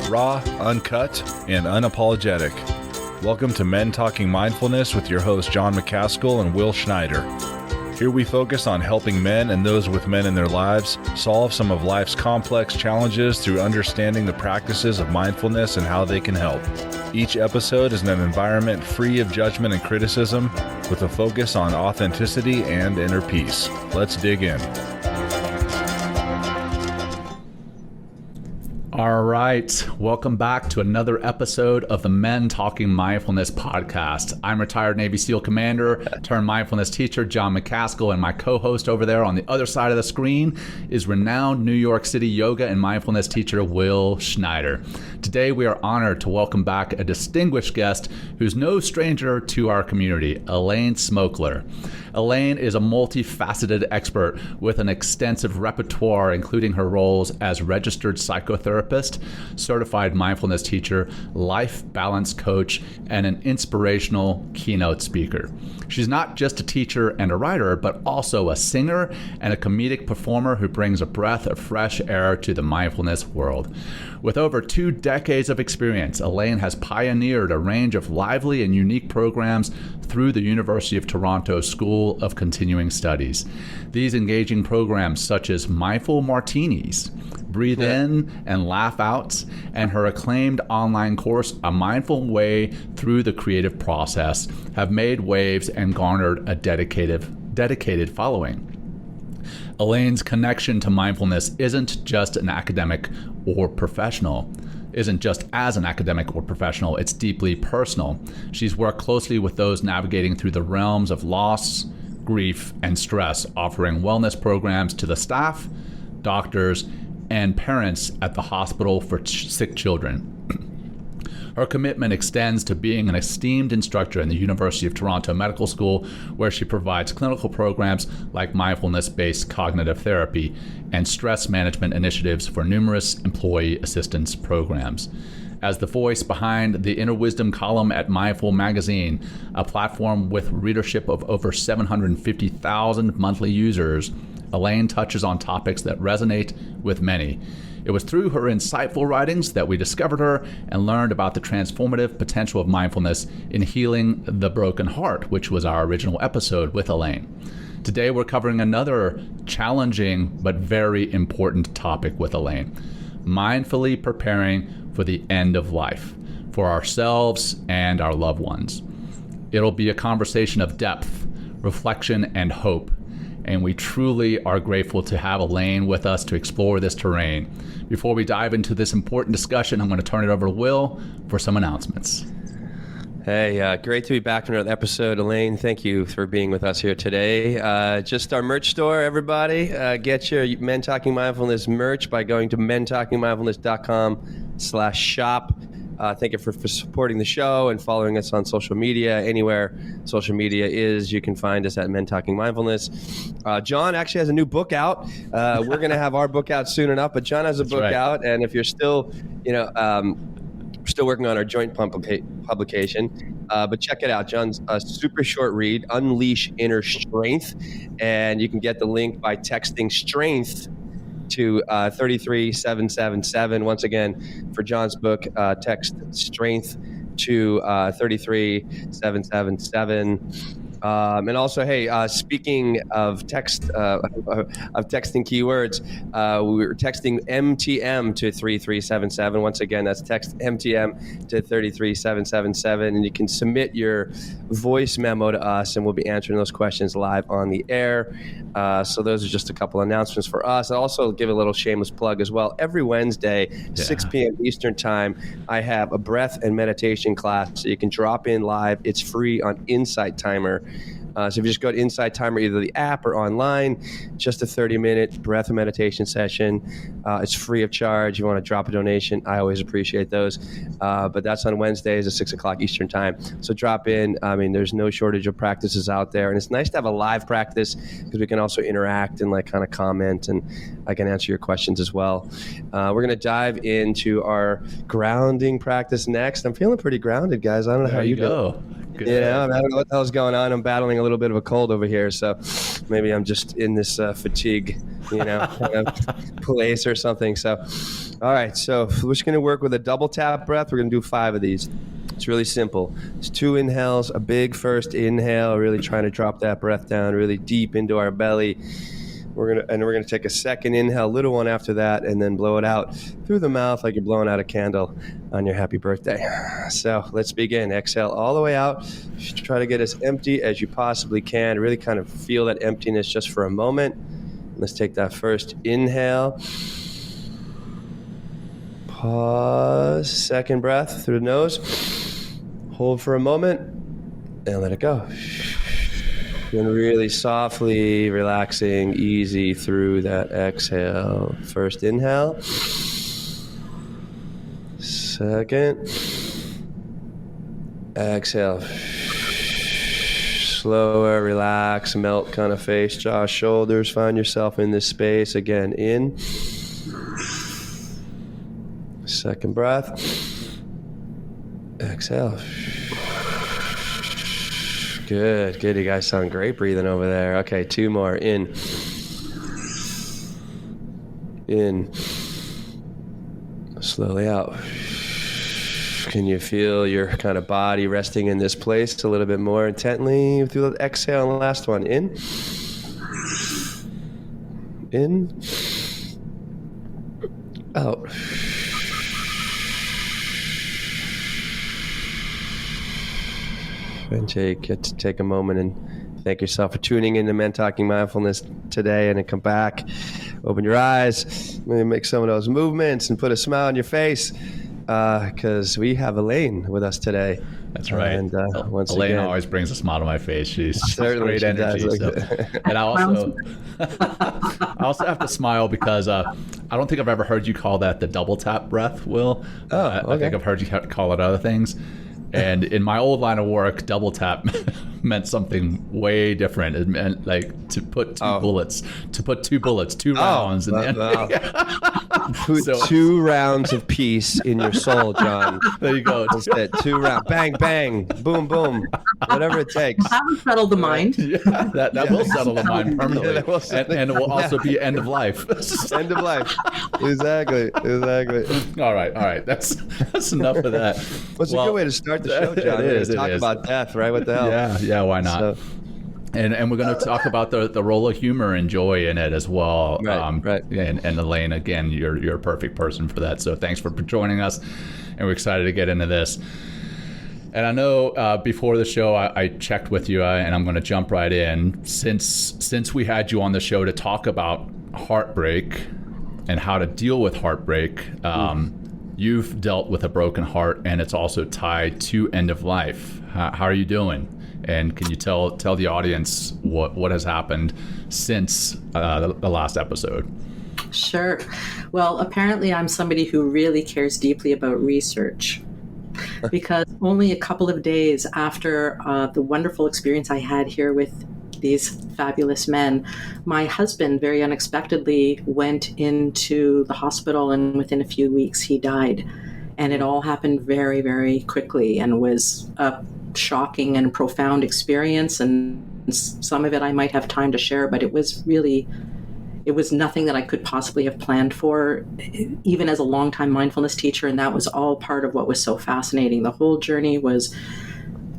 raw, uncut, and unapologetic. Welcome to Men Talking Mindfulness with your hosts John McCaskill and Will Schneider. Here we focus on helping men and those with men in their lives solve some of life's complex challenges through understanding the practices of mindfulness and how they can help. Each episode is in an environment free of judgment and criticism, with a focus on authenticity and inner peace. Let's dig in. All right, welcome back to another episode of the Men Talking Mindfulness podcast. I'm retired Navy SEAL commander turned mindfulness teacher John McCaskill, and my co-host over there on the other side of the screen is renowned New York City yoga and mindfulness teacher Will Schneider. Today we are honored to welcome back a distinguished guest who's no stranger to our community, Elaine Smookler. Elaine is a multifaceted expert with an extensive repertoire, including her roles as registered psychotherapist, certified mindfulness teacher, life balance coach, and an inspirational keynote speaker. She's not just a teacher and a writer, but also a singer and a comedic performer who brings a breath of fresh air to the mindfulness world. With over 2 decades of experience, Elaine has pioneered a range of lively and unique programs through the University of Toronto School of Continuing Studies. These engaging programs such as Mindful Martinis, Breathe In and Laugh Out, and her acclaimed online course, A Mindful Way Through the Creative Process, have made waves and garnered a dedicated following. Elaine's connection to mindfulness isn't just as an academic or professional, it's deeply personal. She's worked closely with those navigating through the realms of loss, grief, and stress, offering wellness programs to the staff, doctors, and parents at the hospital for sick children. Her commitment extends to being an esteemed instructor in the University of Toronto Medical School, where she provides clinical programs like mindfulness-based cognitive therapy and stress management initiatives for numerous employee assistance programs. As the voice behind the Inner Wisdom column at Mindful Magazine, a platform with readership of over 750,000 monthly users, Elaine touches on topics that resonate with many. It was through her insightful writings that we discovered her and learned about the transformative potential of mindfulness in healing the broken heart, which was our original episode with Elaine. Today we're covering another challenging but very important topic with Elaine: mindfully preparing for the end of life, for ourselves and our loved ones. It'll be a conversation of depth, reflection, and hope. And we truly are grateful to have Elaine with us to explore this terrain. Before we dive into this important discussion, I'm going to turn it over to Will for some announcements. Hey, great to be back for another episode. Elaine, thank you for being with us here today. Just our merch store, everybody. Get your Men Talking Mindfulness merch by going to mentalkingmindfulness.com/shop. Thank you for supporting the show and following us on social media. Anywhere social media is, you can find us at Men Talking Mindfulness. John actually has a new book out. We're going to have our book out soon enough, but John has a book out. And if you're still, still working on our joint publication, but check it out. John's a super short read, Unleash Inner Strength. And you can get the link by texting strength to 33777. Once again, for John's book, text strength to 33777. And also, hey, speaking of text, of texting keywords, we were texting MTM to 3377. Once again, that's text MTM to 33777, and you can submit your voice memo to us, and we'll be answering those questions live on the air. So those are just a couple announcements for us. I'll also give a little shameless plug as well. Every Wednesday, 6 p.m. Eastern Time, I have a breath and meditation class, so you can drop in live. It's free on Insight Timer. So if you just go to Insight Timer, either the app or online, just a 30-minute breath and meditation session. It's free of charge. You want to drop a donation, I always appreciate those. But that's on Wednesdays at 6 o'clock Eastern Time. So drop in. I mean, there's no shortage of practices out there. And it's nice to have a live practice because we can also interact and kind of comment, and I can answer your questions as well. We're going to dive into our grounding practice next. I'm feeling pretty grounded, guys. I don't know how you go. Good. Yeah, I don't know what the hell's going on. I'm battling a little bit of a cold over here, so maybe I'm just in this fatigue kind of place or something. So, all right. So we're just going to work with a double tap breath. We're going to do 5 of these. It's really simple. It's 2 inhales, a big first inhale, really trying to drop that breath down really deep into our belly. We're gonna take a second inhale, little one after that, and then blow it out through the mouth like you're blowing out a candle on your happy birthday. So let's begin. Exhale all the way out. Try to get as empty as you possibly can. Really kind of feel that emptiness just for a moment. Let's take that first inhale. Pause. Second breath through the nose. Hold for a moment and let it go. And really softly relaxing, easy through that exhale. First inhale. Second. Exhale. Slower, relax, melt kind of face, jaw, shoulders. Find yourself in this space. Again, in. Second breath. Exhale. Good. You guys sound great breathing over there. Okay, 2 more. In. Slowly out. Can you feel your kind of body resting in this place a little bit more intently through the exhale and the last one? In. Out. And take a moment and thank yourself for tuning in to Men Talking Mindfulness today, and then come back, open your eyes, maybe make some of those movements and put a smile on your face, because we have Elaine with us today. That's right. And Elaine always brings a smile to my face. She's certainly great energy. So. And I also have to smile because I don't think I've ever heard you call that the double tap breath, Will. Okay. I think I've heard you call it other things. And in my old line of work, double tap meant something way different. It meant like to put 2 bullets, 2 rounds. Put 2 rounds of peace in your soul, John. There you go. That's it. 2 rounds. Bang, bang. Boom, boom. Whatever it takes. That will settle the mind. Yeah, that will settle the mind permanently. Yeah, and it will also be end of life. End of life. Exactly. All right. That's enough of that. What's a good way to start the show, John? It is. Talk about death, right? What the hell? Yeah, why not? And we're going to talk about the role of humor and joy in it as well. Right. And Elaine, again, you're a perfect person for that. So thanks for joining us, and we're excited to get into this. And I know before the show, I checked with you, and I'm going to jump right in. Since we had you on the show to talk about heartbreak and how to deal with heartbreak, you've dealt with a broken heart, and it's also tied to end of life. How are you doing? And can you tell the audience what has happened since the last episode? Sure. Well, apparently I'm somebody who really cares deeply about research, because only a couple of days after the wonderful experience I had here with these fabulous men, my husband very unexpectedly went into the hospital, and within a few weeks he died. And it all happened very, very quickly, and was a shocking and profound experience. And some of it I might have time to share, but it was nothing that I could possibly have planned for, even as a longtime mindfulness teacher. And that was all part of what was so fascinating. The whole journey was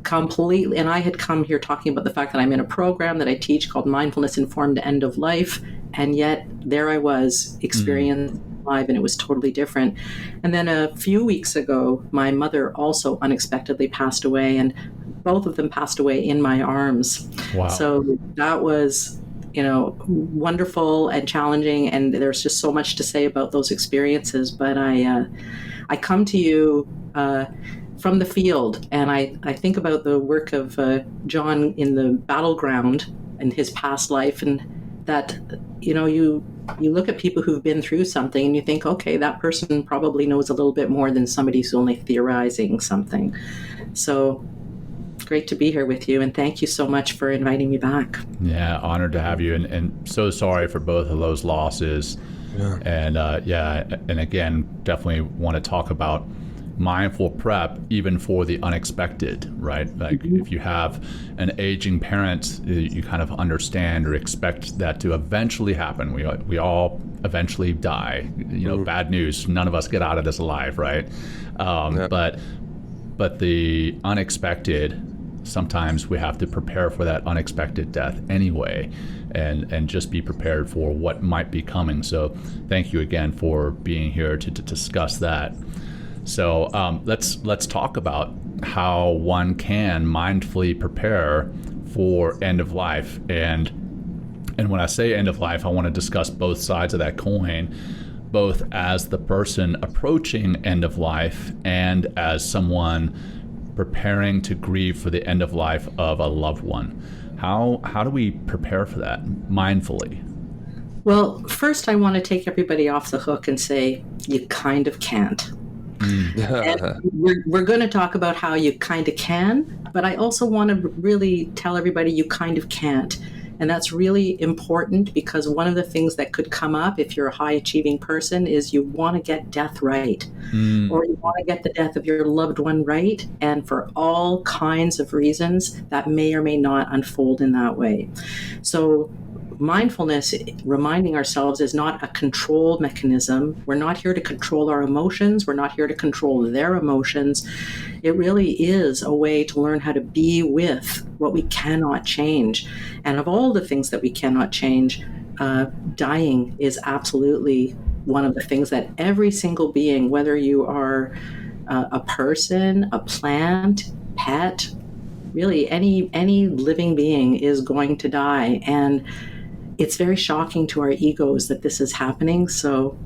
completely, and I had come here talking about the fact that I'm in a program that I teach called Mindfulness Informed End of Life, and yet there I was experiencing live, and it was totally different. And then a few weeks ago, my mother also unexpectedly passed away, and both of them passed away in my arms. Wow. So that was, wonderful and challenging, and there's just so much to say about those experiences. But I come to you from the field, and I think about the work of John in the battleground in his past life, and that you look at people who've been through something and you think, okay, that person probably knows a little bit more than somebody who's only theorizing something. So great to be here with you, and thank you so much for inviting me back. Yeah, honored to have you, and so sorry for both of those losses. Yeah. And and again, definitely want to talk about mindful prep even for the unexpected, right? Like if you have an aging parent, you kind of understand or expect that to eventually happen. We all eventually die. Bad news. None of us get out of this alive, right? But the unexpected, sometimes we have to prepare for that unexpected death anyway, and just be prepared for what might be coming. So thank you again for being here to discuss that. So let's talk about how one can mindfully prepare for end of life. And when I say end of life, I want to discuss both sides of that coin, both as the person approaching end of life and as someone preparing to grieve for the end of life of a loved one. How do we prepare for that mindfully? Well, first I want to take everybody off the hook and say you kind of can't. And we're going to talk about how you kind of can, but I also want to really tell everybody you kind of can't. And that's really important, because one of the things that could come up if you're a high achieving person is you want to get death right, or you want to get the death of your loved one right. And for all kinds of reasons, that may or may not unfold in that way. So mindfulness, reminding ourselves, is not a control mechanism. We're not here to control our emotions. We're not here to control their emotions. It really is a way to learn how to be with what we cannot change. And of all the things that we cannot change, dying is absolutely one of the things that every single being, whether you are a person, a plant, pet, really any living being, is going to die. And it's very shocking to our egos that this is happening. So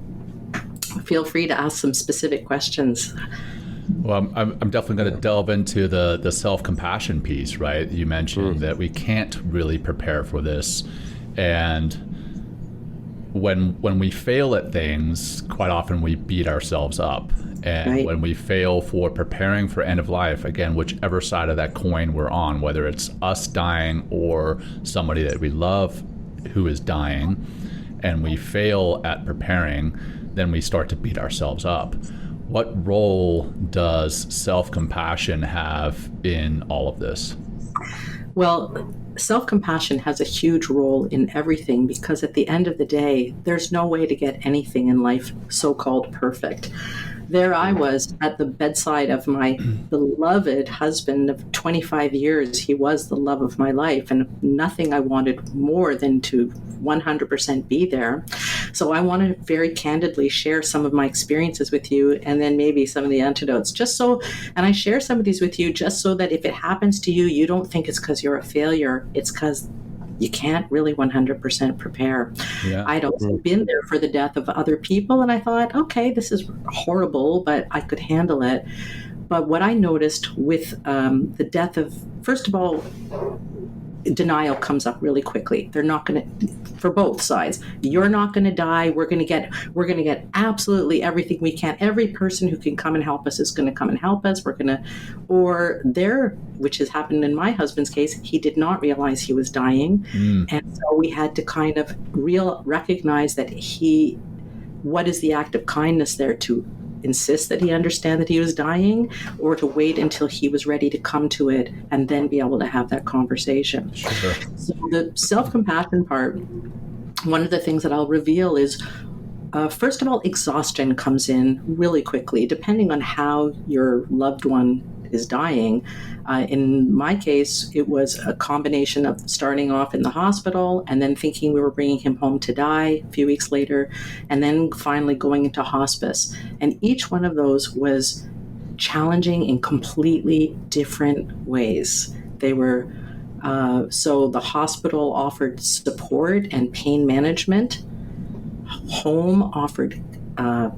feel free to ask some specific questions. Well, I'm definitely going to delve into the self-compassion piece, right? You mentioned that we can't really prepare for this. And when we fail at things, quite often we beat ourselves up. And Right. when we fail for preparing for end of life, again, whichever side of that coin we're on, whether it's us dying or somebody that we love who is dying, and we fail at preparing, then we start to beat ourselves up. What role does self-compassion have in all of this? Well, self-compassion has a huge role in everything, because at the end of the day, there's no way to get anything in life so-called perfect. There I was at the bedside of my beloved husband of 25 years. He was the love of my life, and nothing I wanted more than to 100% be there. So I want to very candidly share some of my experiences with you, and then maybe some of the antidotes, and I share some of these with you just so that if it happens to you, you don't think it's because you're a failure. It's because you can't really 100% prepare. Yeah. I'd also been there for the death of other people, and I thought, okay, this is horrible, but I could handle it. But what I noticed with the death of, first of all, denial comes up really quickly. They're not going to, for both sides. You're not going to die. We're going to get absolutely everything we can. Every person who can come and help us is going to come and help us. Which has happened in my husband's case, he did not realize he was dying. And so we had to kind of recognize that what is the act of kindness there, to insist that he understand that he was dying, or to wait until he was ready to come to it and then be able to have that conversation. Sure. So the self-compassion part, one of the things that I'll reveal is, first of all, exhaustion comes in really quickly, depending on how your loved one is dying. In my case, it was a combination of starting off in the hospital and then thinking we were bringing him home to die a few weeks later, and then finally going into hospice. And each one of those was challenging in completely different ways. They were, so the hospital offered support and pain management. Home offered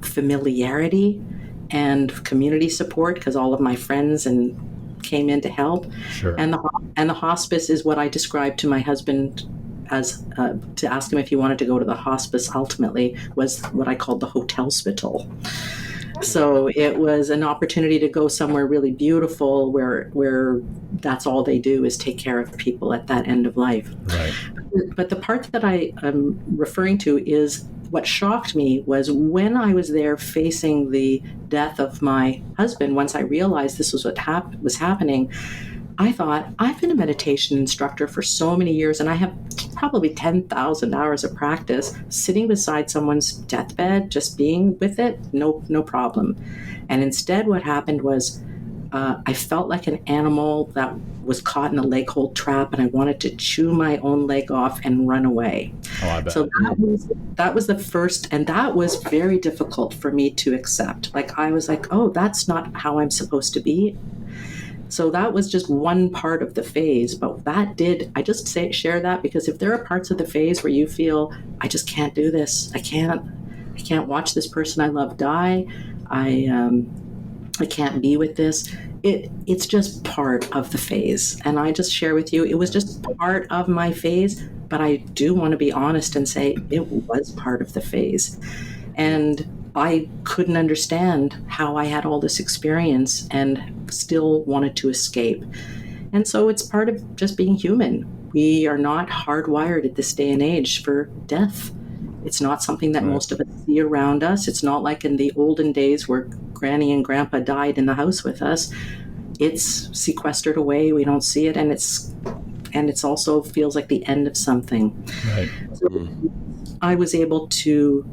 familiarity and community support, because all of my friends came in to help. Sure. And the hospice is what I described to my husband as, to ask him if he wanted to go to the hospice, ultimately, was what I called the hotel-spital. So it was an opportunity to go somewhere really beautiful where that's all they do is take care of people at that end of life. Right. But the part that I am referring to is what shocked me was when I was there facing the death of my husband, once I realized this was what was happening, I thought, I've been a meditation instructor for so many years, and I have probably 10,000 hours of practice sitting beside someone's deathbed, just being with it, no problem. And instead what happened was I felt like an animal that was caught in a leg hold trap, and I wanted to chew my own leg off and run away. Oh, I bet. So that was the first, and that was very difficult for me to accept. Like, I was like, oh, that's not how I'm supposed to be. So that was just one part of the phase, but I just share that because if there are parts of the phase where you feel, I just can't do this, I can't watch this person I love die, I can't be with this. It's just part of the phase. And I just share with you, it was just part of my phase, but I do want to be honest and say it was part of the phase. And I couldn't understand how I had all this experience and still wanted to escape. And so it's part of just being human. We are not hardwired at this day and age for death. It's not something that most of us see around us. It's not like in the olden days where Granny and Grandpa died in the house with us. It's sequestered away. We don't see it. And it's also feels like the end of something. Right. So I was able to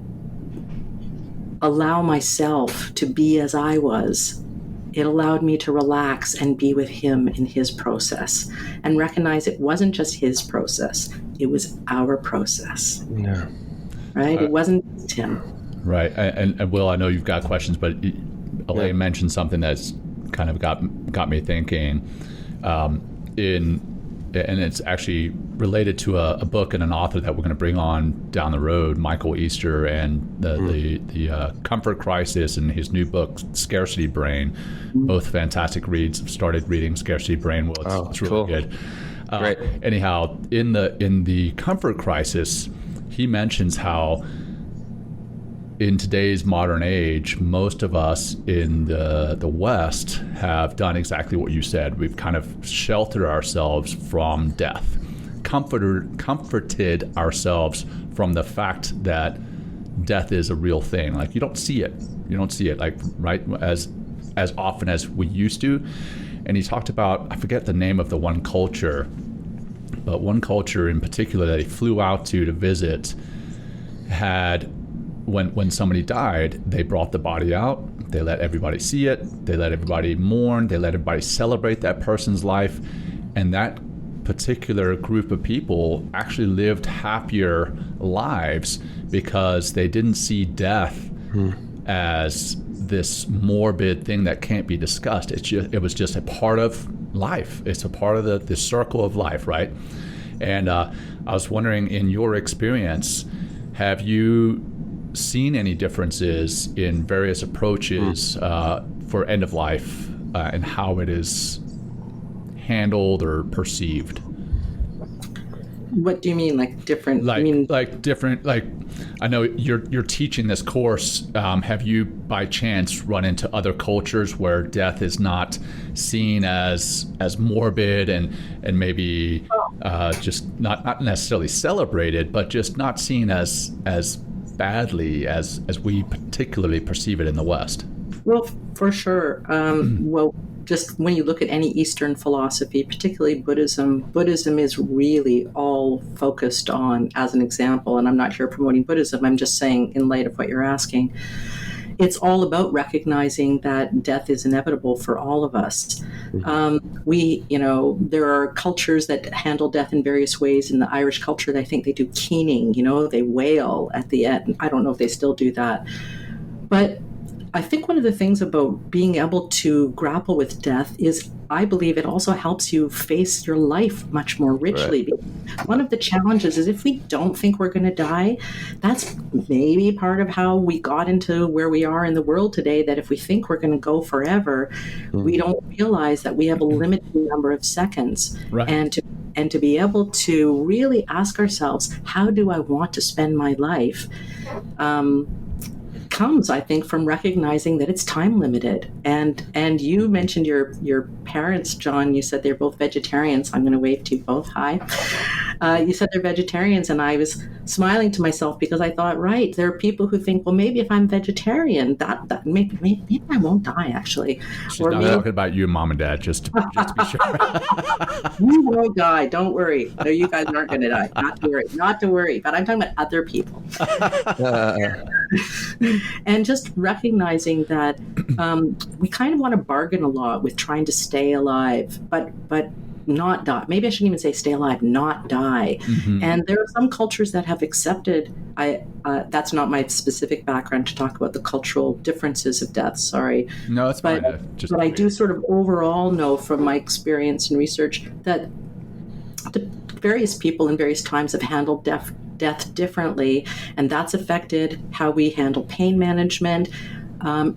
allow myself to be as I was. It allowed me to relax and be with him in his process and recognize it wasn't just his process. It was our process. Yeah. Right? It wasn't just him. Right. And Will, I know you've got questions, but Elaine mentioned something that's kind of got me thinking. And it's actually related to a book and an author that we're going to bring on down the road, Michael Easter, and the Comfort Crisis and his new book, Scarcity Brain. Both fantastic reads. Started reading Scarcity Brain. Well, it's really cool. good. Great. Anyhow, in the Comfort Crisis, he mentions how in today's modern age, most of us in the West have done exactly what you said. We've kind of sheltered ourselves from death, comforted ourselves from the fact that death is a real thing. Like, you don't see it, like, right, as often as we used to. And he talked about, I forget the name of the one culture, but one culture in particular that he flew out to visit had, when somebody died, they brought the body out, they let everybody see it, they let everybody mourn, they let everybody celebrate that person's life, and that particular group of people actually lived happier lives because they didn't see death as this morbid thing that can't be discussed. It was just a part of life. It's a part of the circle of life, right? And I was wondering, in your experience, have you seen any differences in various approaches for end of life and how it is handled or perceived? What do you mean, like different? Like I know you're teaching this course. Have you by chance run into other cultures where death is not seen as morbid and maybe just not necessarily celebrated, but just not seen as badly as we particularly perceive it in the West? Well, for sure. Well, just when you look at any Eastern philosophy, particularly Buddhism is really all focused on, as an example, and I'm not here promoting Buddhism, I'm just saying in light of what you're asking, it's all about recognizing that death is inevitable for all of us. There are cultures that handle death in various ways. In the Irish culture, I think they do keening, they wail at the end. I don't know if they still do that. But I think one of the things about being able to grapple with death is, I believe it also helps you face your life much more richly. Right. One of the challenges is if we don't think we're going to die, that's maybe part of how we got into where we are in the world today, that if we think we're going to go forever, we don't realize that we have a limited number of seconds. Right. And to be able to really ask ourselves, how do I want to spend my life? Comes, I think, from recognizing that it's time limited. And you mentioned your parents, John. You said they're both vegetarians. I'm going to wave to you both. Hi. You said they're vegetarians, and I was smiling to myself because I thought, right, there are people who think, well, maybe if I'm vegetarian, that maybe I won't die actually. She's not talking about you, Mom and Dad, just to be sure. You won't die. Don't worry. No, you guys aren't going to die. Not to worry. Not to worry. But I'm talking about other people. And just recognizing that we kind of want to bargain a lot with trying to stay alive, but not die. Maybe I shouldn't even say stay alive, not die. Mm-hmm. And there are some cultures that have accepted, that's not my specific background to talk about the cultural differences of death, sorry. No, it's fine. But I do sort of overall know from my experience and research that the various people in various times have handled death differently, and that's affected how we handle pain management,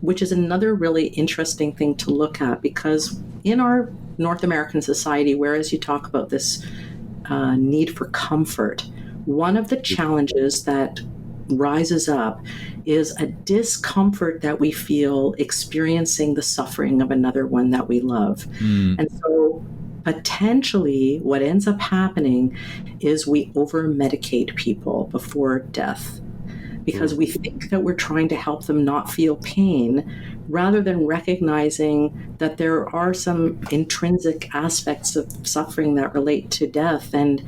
which is another really interesting thing to look at, because in our North American society, whereas you talk about this need for comfort, one of the challenges that rises up is a discomfort that we feel experiencing the suffering of another one that we love. And so potentially what ends up happening is we over-medicate people before death because we think that we're trying to help them not feel pain, rather than recognizing that there are some intrinsic aspects of suffering that relate to death. And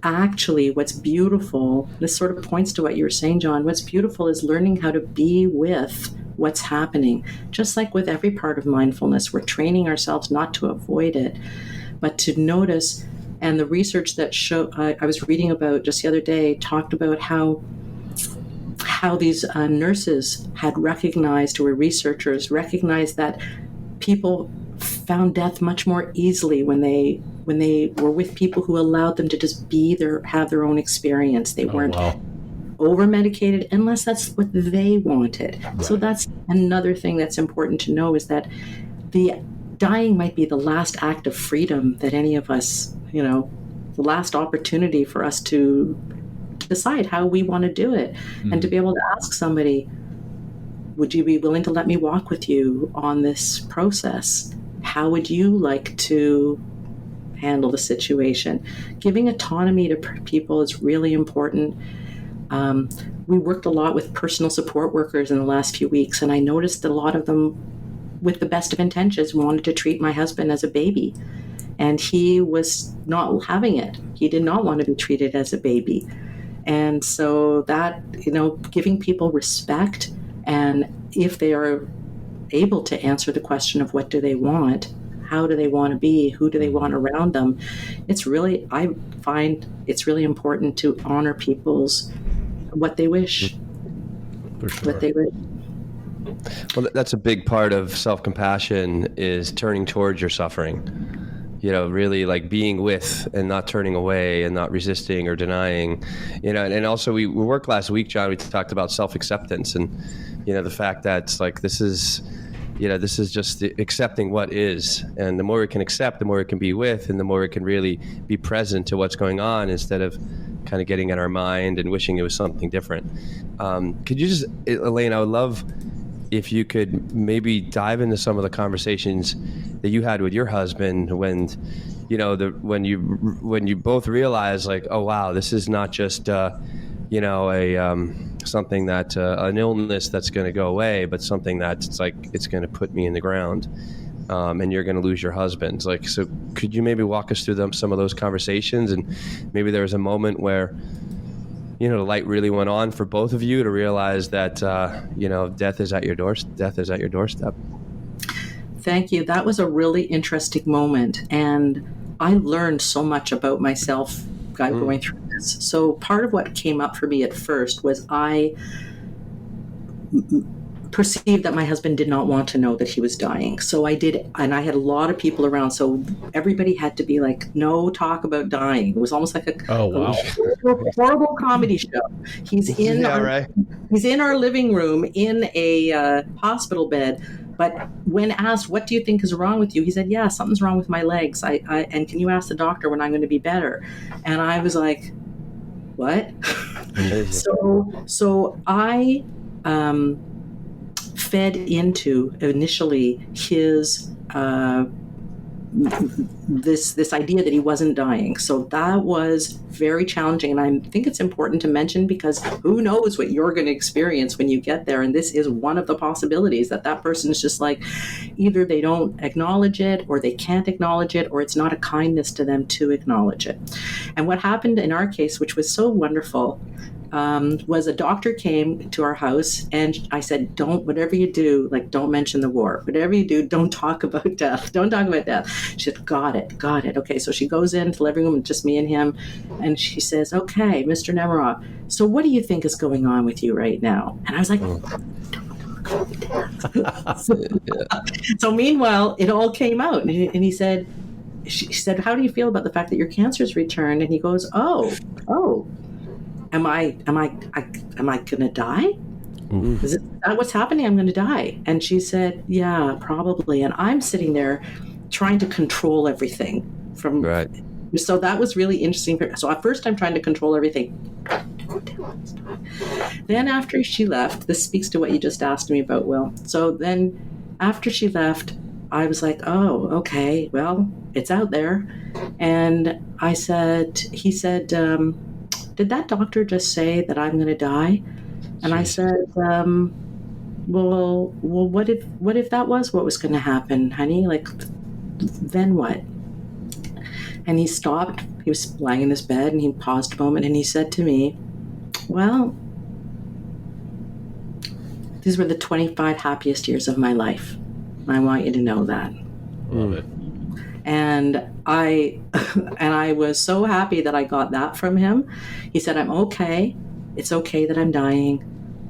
actually, what's beautiful, this sort of points to what you were saying, John, what's beautiful is learning how to be with what's happening. Just like with every part of mindfulness, we're training ourselves not to avoid it, but to notice. And the research that I was reading about just the other day talked about how these nurses had recognized, or researchers recognized, that people found death much more easily when they were with people who allowed them to just have their own experience. They weren't over-medicated unless that's what they wanted. Right. So that's another thing that's important to know, is that the dying might be the last act of freedom that any of us, the last opportunity for us to decide how we want to do it, and to be able to ask somebody, would you be willing to let me walk with you on this process? How would you like to handle the situation? Giving autonomy to people is really important. We worked a lot with personal support workers in the last few weeks, and I noticed that a lot of them, with the best of intentions, wanted to treat my husband as a baby, and he was not having it. He did not want to be treated as a baby. And so that, giving people respect, and if they are able to answer the question of what do they want, how do they want to be, who do they want around them, I find it's really important to honor people's, what they wish. For sure. What they wish. Well, that's a big part of self-compassion, is turning towards your suffering. Really like being with and not turning away and not resisting or denying, and also we worked last week, John, we talked about self-acceptance, and, the fact that like, this is just accepting what is. And the more we can accept, the more we can be with, and the more we can really be present to what's going on, instead of kind of getting in our mind and wishing it was something different. Could you just, Elaine, I would love if you could maybe dive into some of the conversations that you had with your husband when you both realized, like, oh wow, this is not just something that an illness that's going to go away, but something that's like, it's going to put me in the ground, and you're going to lose your husband. Like, so could you maybe walk us through some of those conversations, and maybe there was a moment where the light really went on for both of you to realize that, death is at your doorstep. Thank you. That was a really interesting moment. And I learned so much about myself going through this. So part of what came up for me at first was I perceived that my husband did not want to know that he was dying. So I did, and I had a lot of people around, so everybody had to be like, no talk about dying. It was almost like a horrible comedy show. He's in our living room in a hospital bed, but when asked, what do you think is wrong with you? He said, yeah, something's wrong with my legs. And can you ask the doctor when I'm going to be better? And I was like, what? So I fed into initially his this idea that he wasn't dying. So that was very challenging. And I think it's important to mention, because who knows what you're going to experience when you get there. And this is one of the possibilities, that person is just like, either they don't acknowledge it, or they can't acknowledge it, or it's not a kindness to them to acknowledge it. And what happened in our case, which was so wonderful, was a doctor came to our house, and I said, whatever you do, like, don't mention the war. Whatever you do, don't talk about death. Don't talk about death. She said, got it. Okay, so she goes into the living room, just me and him, and she says, okay, Mr. Nemiroff, so what do you think is going on with you right now? And I was like, so meanwhile, it all came out, and he said, she said, how do you feel about the fact that your cancer's returned? And he goes, oh. Am I gonna die? Is that what's happening? I'm going to die. And she said, yeah, probably. And I'm sitting there trying to control everything from. Right. So that was really interesting. So at first I'm trying to control everything. Then after she left, this speaks to what you just asked me about, Will. So then after she left, I was like, oh, okay, well, it's out there. And he said, did that doctor just say that I'm going to die? And I said, well, what if that was what was going to happen, honey? Like, then what? And he stopped. He was lying in his bed, and he paused a moment, and he said to me, well, these were the 25 happiest years of my life. I want you to know that. Love it. And I was so happy that I got that from him. He said, I'm okay. It's okay that I'm dying.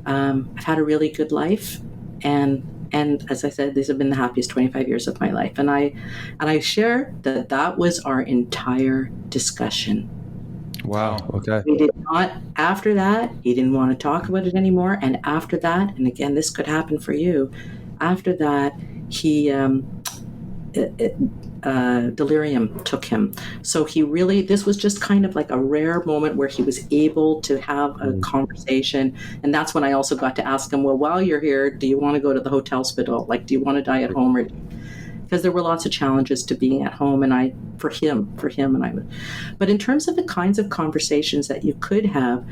I've had a really good life. And as I said, these have been the happiest 25 years of my life. And I share that was our entire discussion. Wow. Okay. We did not, after that, he didn't want to talk about it anymore. And after that, and again, this could happen for you, after that, he, delirium took him. So this was just kind of like a rare moment where he was able to have a conversation. And that's when I also got to ask him, well, while you're here, do you want to go to the hotel hospital? Like, do you want to die at home? Because there were lots of challenges to being at home, and for him, but in terms of the kinds of conversations that you could have,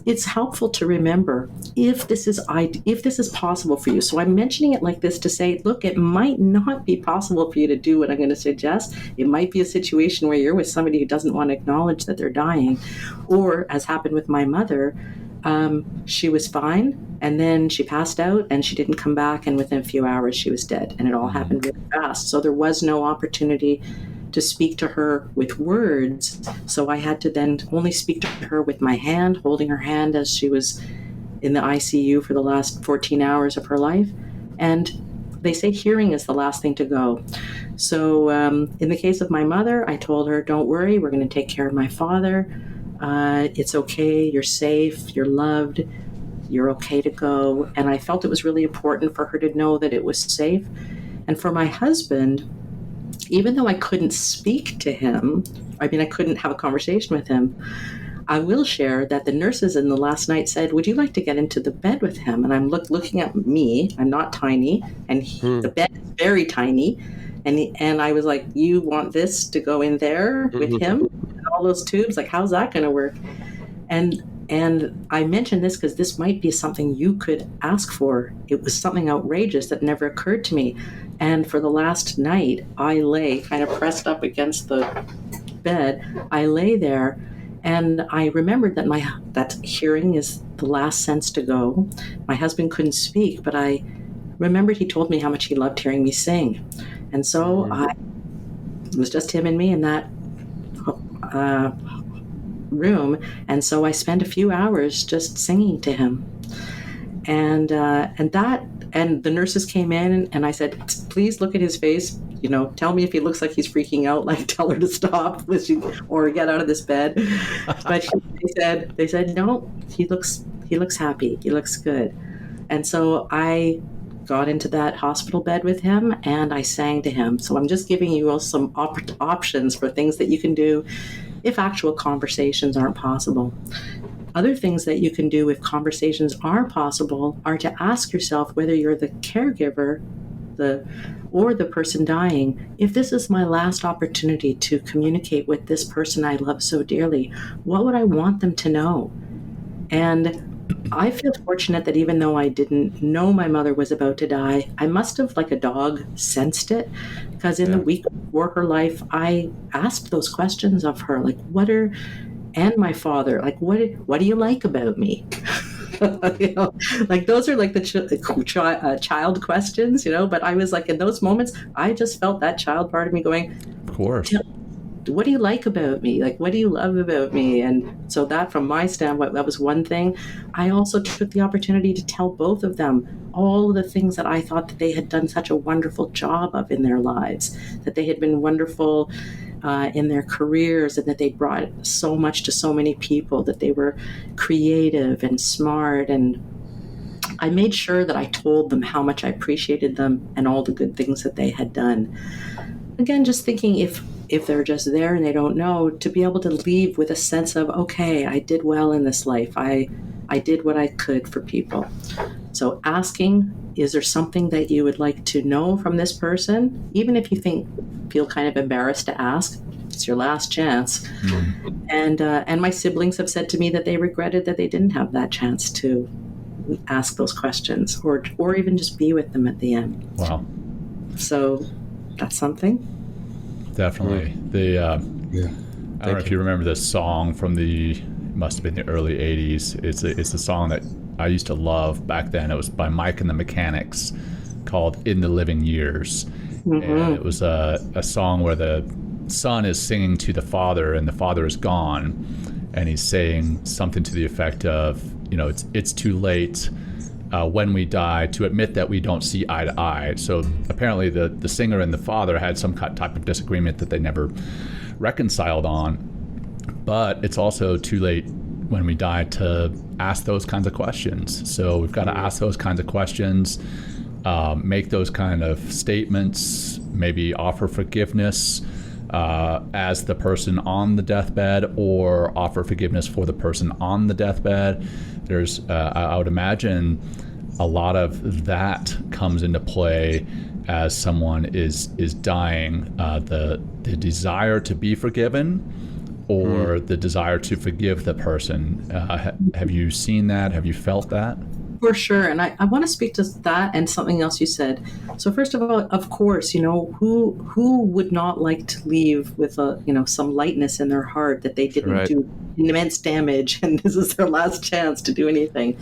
it's helpful to remember if this is possible for you. So I'm mentioning it like this to say, look, it might not be possible for you to do what I'm going to suggest. It might be a situation where you're with somebody who doesn't want to acknowledge that they're dying, or as happened with my mother, she was fine, and then she passed out, and she didn't come back, and within a few hours she was dead, and it all happened really fast. So there was no opportunity to speak to her with words, so I had to then only speak to her with my hand, holding her hand as she was in the ICU for the last 14 hours of her life. And they say hearing is the last thing to go. So in the case of my mother, I told her, don't worry, we're going to take care of my father. It's okay, you're safe, you're loved, you're okay to go. And I felt it was really important for her to know that it was safe. And for my husband, even though I couldn't speak to him, I couldn't have a conversation with him, I will share that the nurses in the last night said, would you like to get into the bed with him? And I'm looking at me, I'm not tiny, and the bed is very tiny. And I was like, you want this to go in there with him? And all those tubes, like, how's that going to work? And I mentioned this because this might be something you could ask for. It was something outrageous that never occurred to me. And for the last night, I lay kind of pressed up against the bed. I lay there, and I remembered that hearing is the last sense to go. My husband couldn't speak, but I remembered he told me how much he loved hearing me sing. And so it was just him and me in that room. And so I spent a few hours just singing to him. And the nurses came in, and I said, please look at his face, tell me if he looks like he's freaking out, like, tell her to stop or get out of this bed. But they said, no, he looks happy. He looks good. And so I got into that hospital bed with him, and I sang to him. So I'm just giving you all some options for things that you can do if actual conversations aren't possible. Other things that you can do if conversations are possible are to ask yourself whether you're the caregiver the person dying, if this is my last opportunity to communicate with this person I love so dearly, what would I want them to know? And I feel fortunate that even though I didn't know my mother was about to die, I must have, like a dog, sensed it. Because in the week before her life, I asked those questions of her, like, and my father, like, what do you like about me? You know, like those are like the child questions, you know. But I was like, in those moments, I just felt that child part of me going, Of course. what do you like about me? Like, what do you love about me? And so that, from my standpoint, that was one thing. I also took the opportunity to tell both of them all the things that I thought that they had done such a wonderful job of in their lives, that they had been wonderful in their careers, and that they brought so much to so many people, that they were creative and smart. And I made sure that I told them how much I appreciated them and all the good things that they had done. Again, just thinking if they're just there and they don't know, to be able to leave with a sense of, okay, I did well in this life. I did what I could for people. So asking, is there something that you would like to know from this person? Even if you feel kind of embarrassed to ask, it's your last chance. And my siblings have said to me that they regretted that they didn't have that chance to ask those questions, or even just be with them at the end. Wow. So that's something. Definitely. I don't know if you remember this song from must have been the early 80s. It's a song that I used to love back then. It was by Mike and the Mechanics, called In the Living Years. And it was a song where the son is singing to the father, and the father is gone, and he's saying something to the effect of, you know, it's too late when we die to admit that we don't see eye to eye. So apparently the singer and the father had some type of disagreement that they never reconciled on. But it's also too late when we die to ask those kinds of questions. So we've got to ask those kinds of questions, make those kind of statements, maybe offer forgiveness as the person on the deathbed, or offer forgiveness for the person on the deathbed. There's, I would imagine, a lot of that comes into play as someone is dying. The desire to be forgiven, or the desire to forgive the person. Have you seen that? Have you felt that? For sure. And I want to speak to that and something else you said. So first of all, of course, you know, who would not like to leave with some lightness in their heart that they didn't do immense damage and this is their last chance to do anything.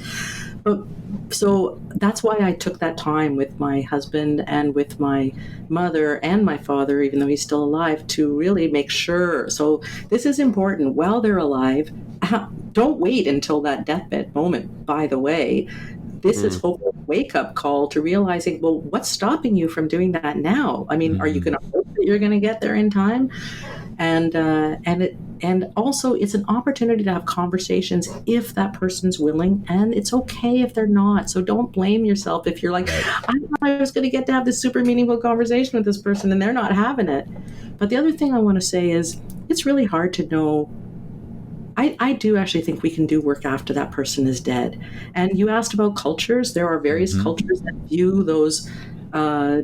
But so that's why I took that time with my husband and with my mother and my father, even though he's still alive, to really make sure. So this is important while they're alive. Don't wait until that deathbed moment, by the way. This is hopefully a wake-up call to realizing, well, what's stopping you from doing that now? I mean, are you going to hope that you're going to get there in time? And also, it's an opportunity to have conversations if that person's willing, and it's okay if they're not. So don't blame yourself if you're like, I thought I was going to get to have this super meaningful conversation with this person, and they're not having it. But the other thing I want to say is, it's really hard to know. I do actually think we can do work after that person is dead. And you asked about cultures. There are various cultures that view those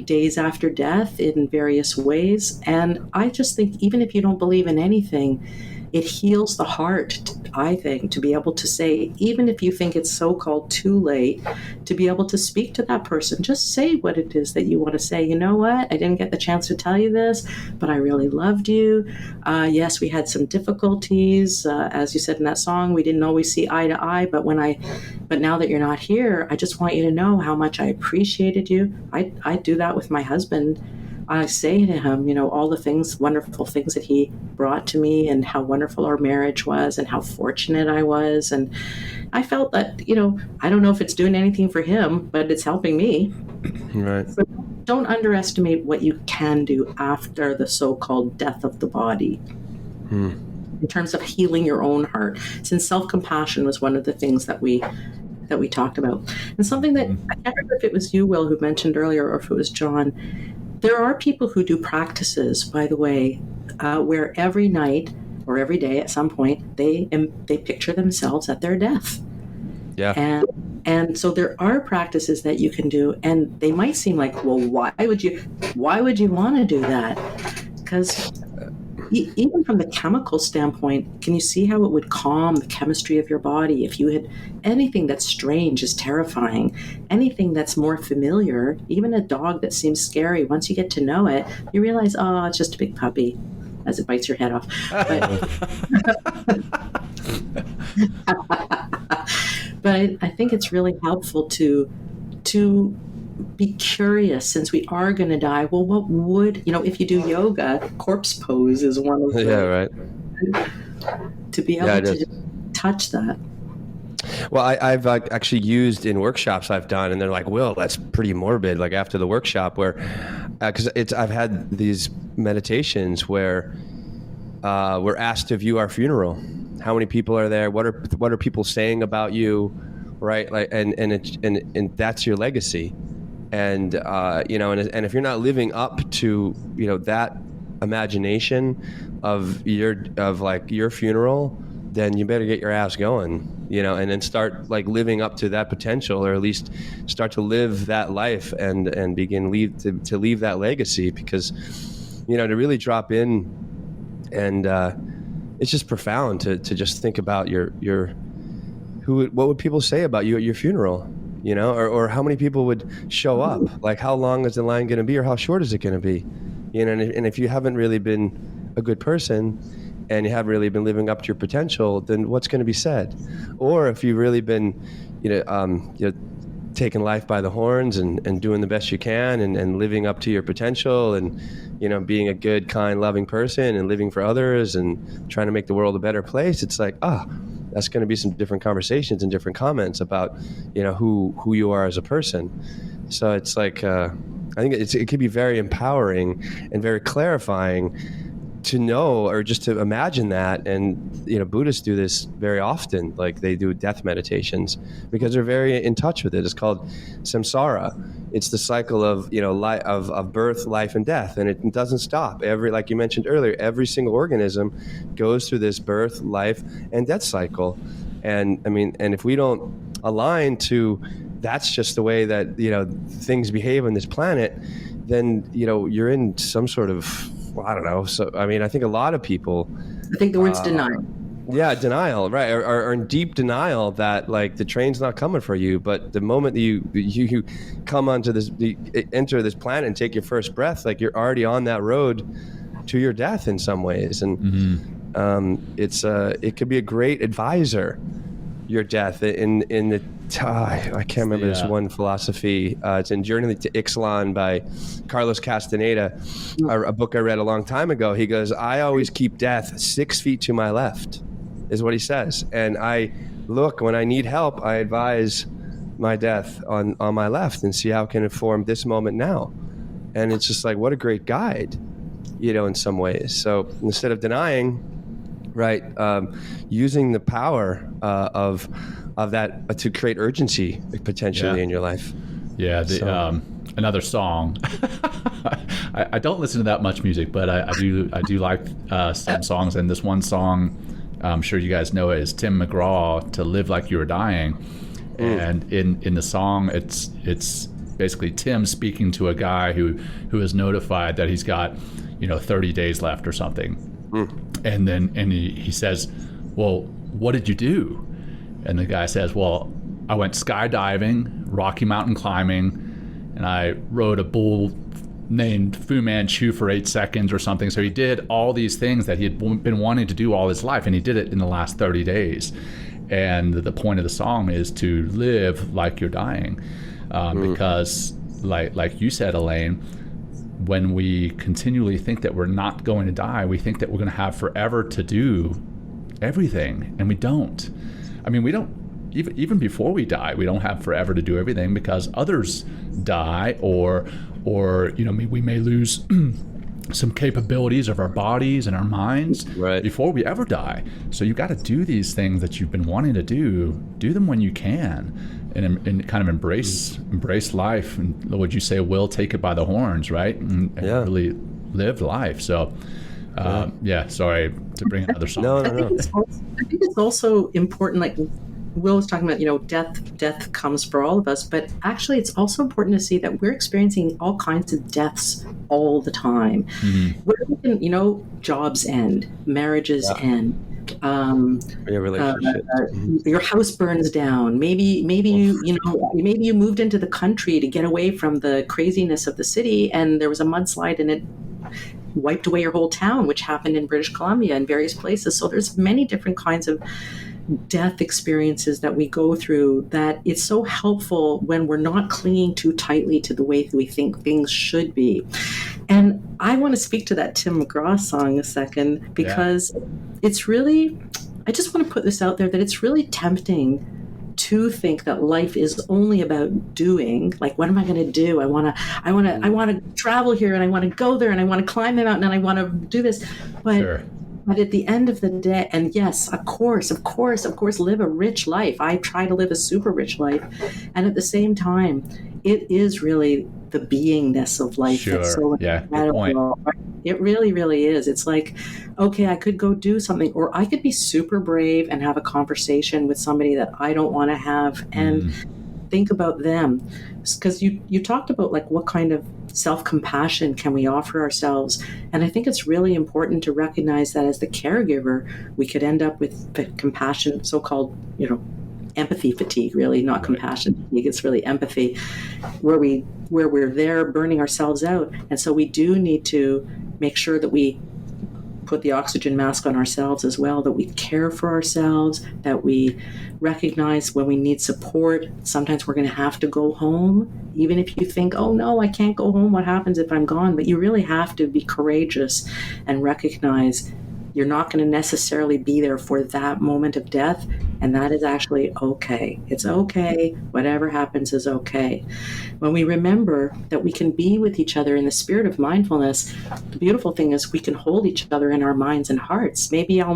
days after death in various ways. And I just think even if you don't believe in anything, it heals the heart, I think, to be able to say, even if you think it's so-called too late, to be able to speak to that person, just say what it is that you want to say. You know what? I didn't get the chance to tell you this, but I really loved you. Yes, we had some difficulties. As you said in that song, we didn't always see eye to eye, but now that you're not here, I just want you to know how much I appreciated you. I do that with my husband. I say to him, you know, all the things, wonderful things that he brought to me, and how wonderful our marriage was, and how fortunate I was. And I felt that, you know, I don't know if it's doing anything for him, but it's helping me. Right. So don't underestimate what you can do after the so-called death of the body. In terms of healing your own heart, since self-compassion was one of the things that we talked about. And something that, I can't remember if it was you, Will, who mentioned earlier, or if it was John. There are people who do practices, by the way, where every night or every day at some point they picture themselves at their death. Yeah. And so there are practices that you can do, and they might seem like, well, why would you want to do that? Because even from the chemical standpoint, can you see how it would calm the chemistry of your body if you had anything that's strange is terrifying, anything that's more familiar, even a dog that seems scary, once you get to know it, you realize, oh, it's just a big puppy, as it bites your head off. But I think it's really helpful to be curious, since we are going to die. Well, what would, if you do yoga, corpse pose is one of them. Yeah, right. To be able to just touch that. Well, I've actually used in workshops I've done, and they're like, Will, that's pretty morbid. Like after the workshop where, because I've had these meditations where we're asked to view our funeral. How many people are there? What are people saying about you? Right. Like, and that's your legacy. And, and if you're not living up to, that imagination of your funeral, then you better get your ass going, and then start like living up to that potential, or at least start to live that life and begin to leave that legacy, because, to really drop in and, it's just profound to just think about what would people say about you at your funeral? Or how many people would show up? Like, how long is the line going to be, or how short is it going to be? And if you haven't really been a good person, and you haven't really been living up to your potential, then what's going to be said? Or if you've really been, taking life by the horns and doing the best you can and living up to your potential and, being a good, kind, loving person and living for others and trying to make the world a better place, it's like, that's going to be some different conversations and different comments about, who you are as a person. So it's like, I think it could be very empowering and very clarifying to know, or just to imagine that. And, Buddhists do this very often, like they do death meditations, because they're very in touch with it. It's called samsara. It's the cycle of, of birth, life, and death. And it doesn't stop. Like you mentioned earlier, every single organism goes through this birth, life, and death cycle. And and if we don't align to, that's just the way that, things behave on this planet, then, you're in some sort of, I don't know. So, I think a lot of people, I think the word's denial. Yeah, denial, right? Are in deep denial that like the train's not coming for you. But the moment that you come onto this, enter this planet and take your first breath, like you're already on that road to your death in some ways. And it could be a great advisor, your death in the. I can't remember this one philosophy. It's in Journey to Ixtlan by Carlos Castaneda, a book I read a long time ago. He goes, I always keep death 6 feet to my left, is what he says. And when I need help, I advise my death on my left and see how it can inform this moment now. And it's just like, what a great guide, in some ways. So instead of denying, right, using the power of that to create urgency potentially in your life. Yeah. Another song. I don't listen to that much music, but I do like some songs. And this one song, I'm sure you guys know it, is Tim McGraw, "To Live Like You Were Dying." And in the song, it's basically Tim speaking to a guy who is notified that he's got 30 days left or something. And then he says, well, what did you do? And the guy says, well, I went skydiving, Rocky Mountain climbing, and I rode a bull named Fu Manchu for 8 seconds or something. So he did all these things that he had been wanting to do all his life, and he did it in the last 30 days. And the point of the song is to live like you're dying. Because like you said, Elaine, when we continually think that we're not going to die, we think that we're going to have forever to do everything, and we don't. We don't, even before we die, we don't have forever to do everything, because others die or we may lose some capabilities of our bodies and our minds before we ever die. So you've got to do these things that you've been wanting to do them when you can, and kind of embrace life. And would you say, Will, take it by the horns, right? And really live life. So sorry to bring another song. No. I think it's also important, like Will was talking about, death comes for all of us, but actually it's also important to see that we're experiencing all kinds of deaths all the time. Jobs end, marriages end. Your relationship. Your house burns down. Maybe you moved into the country to get away from the craziness of the city, and there was a mudslide and it wiped away your whole town, which happened in British Columbia and various places. So there's many different kinds of death experiences that we go through, that it's so helpful when we're not clinging too tightly to the way that we think things should be. And I want to speak to that Tim McGraw song a second, because it's really, I just want to put this out there, that it's really tempting to think that life is only about doing. Like, what am I going to do? I want to travel here, and I want to go there, and I want to climb the mountain, and I want to do this. But at the end of the day, and yes, of course, live a rich life. I try to live a super rich life. And at the same time, it is really the beingness of life. Sure. That's so incredible. It really, really is. It's like, okay, I could go do something, or I could be super brave and have a conversation with somebody that I don't want to have, and think about them. Because you talked about, like, what kind of self-compassion can we offer ourselves? And I think it's really important to recognize that as the caregiver, we could end up with the compassion, so-called, empathy fatigue, really, not compassion fatigue. It's really empathy, where we're there burning ourselves out. And so we do need to make sure that we put the oxygen mask on ourselves as well, that we care for ourselves, that we recognize when we need support. Sometimes we're going to have to go home, even if you think, oh no, I can't go home. What happens if I'm gone? But you really have to be courageous and recognize you're not going to necessarily be there for that moment of death, and that is actually okay. It's okay. Whatever happens is okay. When we remember that we can be with each other in the spirit of mindfulness, the beautiful thing is we can hold each other in our minds and hearts. Maybe I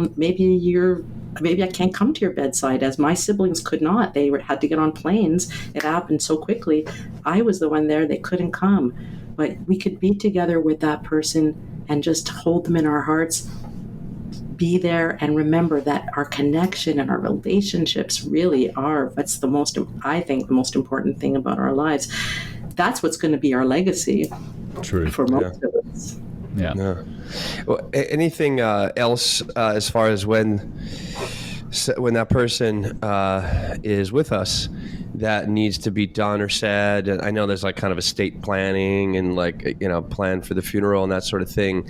can't come to your bedside, as my siblings could not. They had to get on planes. It happened so quickly. I was the one there. They couldn't come. But we could be together with that person and just hold them in our hearts, be there, and remember that our connection and our relationships really are what's the most important thing about our lives. That's what's going to be our legacy. True. For most of us. Yeah. Well, anything else as far as when that person is with us that needs to be done or said? And I know there's like kind of estate planning and plan for the funeral and that sort of thing.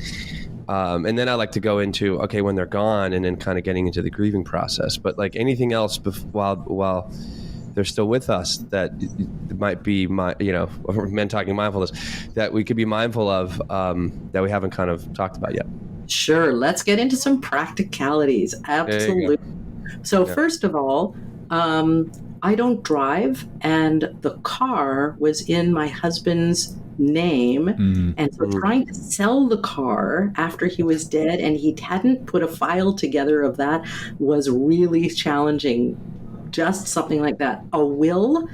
And then I like to go into, okay, when they're gone, and then kind of getting into the grieving process. But like anything else while they're still with us that might be Men Talking Mindfulness, that we could be mindful of, that we haven't kind of talked about yet. Sure. Let's get into some practicalities. Absolutely. So first of all, I don't drive, and the car was in my husband's name. And so trying to sell the car after he was dead, and he hadn't put a file together of that, was really challenging. Just something like that. A will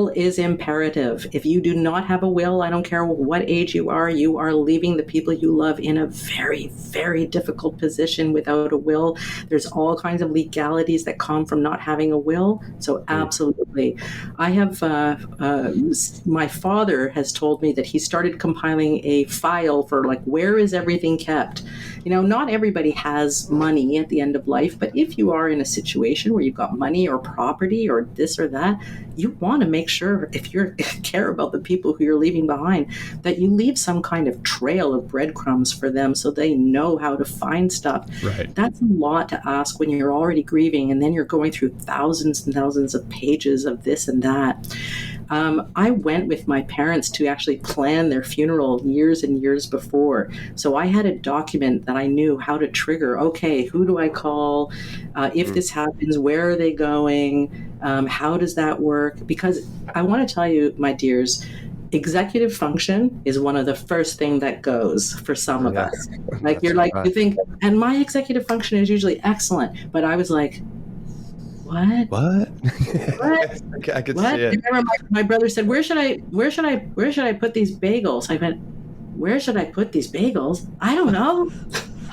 is imperative. If you do not have a will, I don't care what age you are leaving the people you love in a very, very difficult position without a will. There's all kinds of legalities that come from not having a will. So absolutely. I have, my father has told me that he started compiling a file for where is everything kept? Not everybody has money at the end of life, but if you are in a situation where you've got money or property or this or that, you want to make sure, if you care about the people who you're leaving behind, that you leave some kind of trail of breadcrumbs for them so they know how to find stuff. Right. That's a lot to ask when you're already grieving, and then you're going through thousands and thousands of pages of this and that. I went with my parents to actually plan their funeral years and years before. So I had a document that I knew how to trigger. Okay, who do I call? If this happens, where are they going? How does that work? Because I want to tell you, my dears, executive function is one of the first thing that goes for some of us. You think, and my executive function is usually excellent, but I was like, what? What? I could see it. Remember my brother said, where should I put these bagels? I went, where should I put these bagels? I don't know.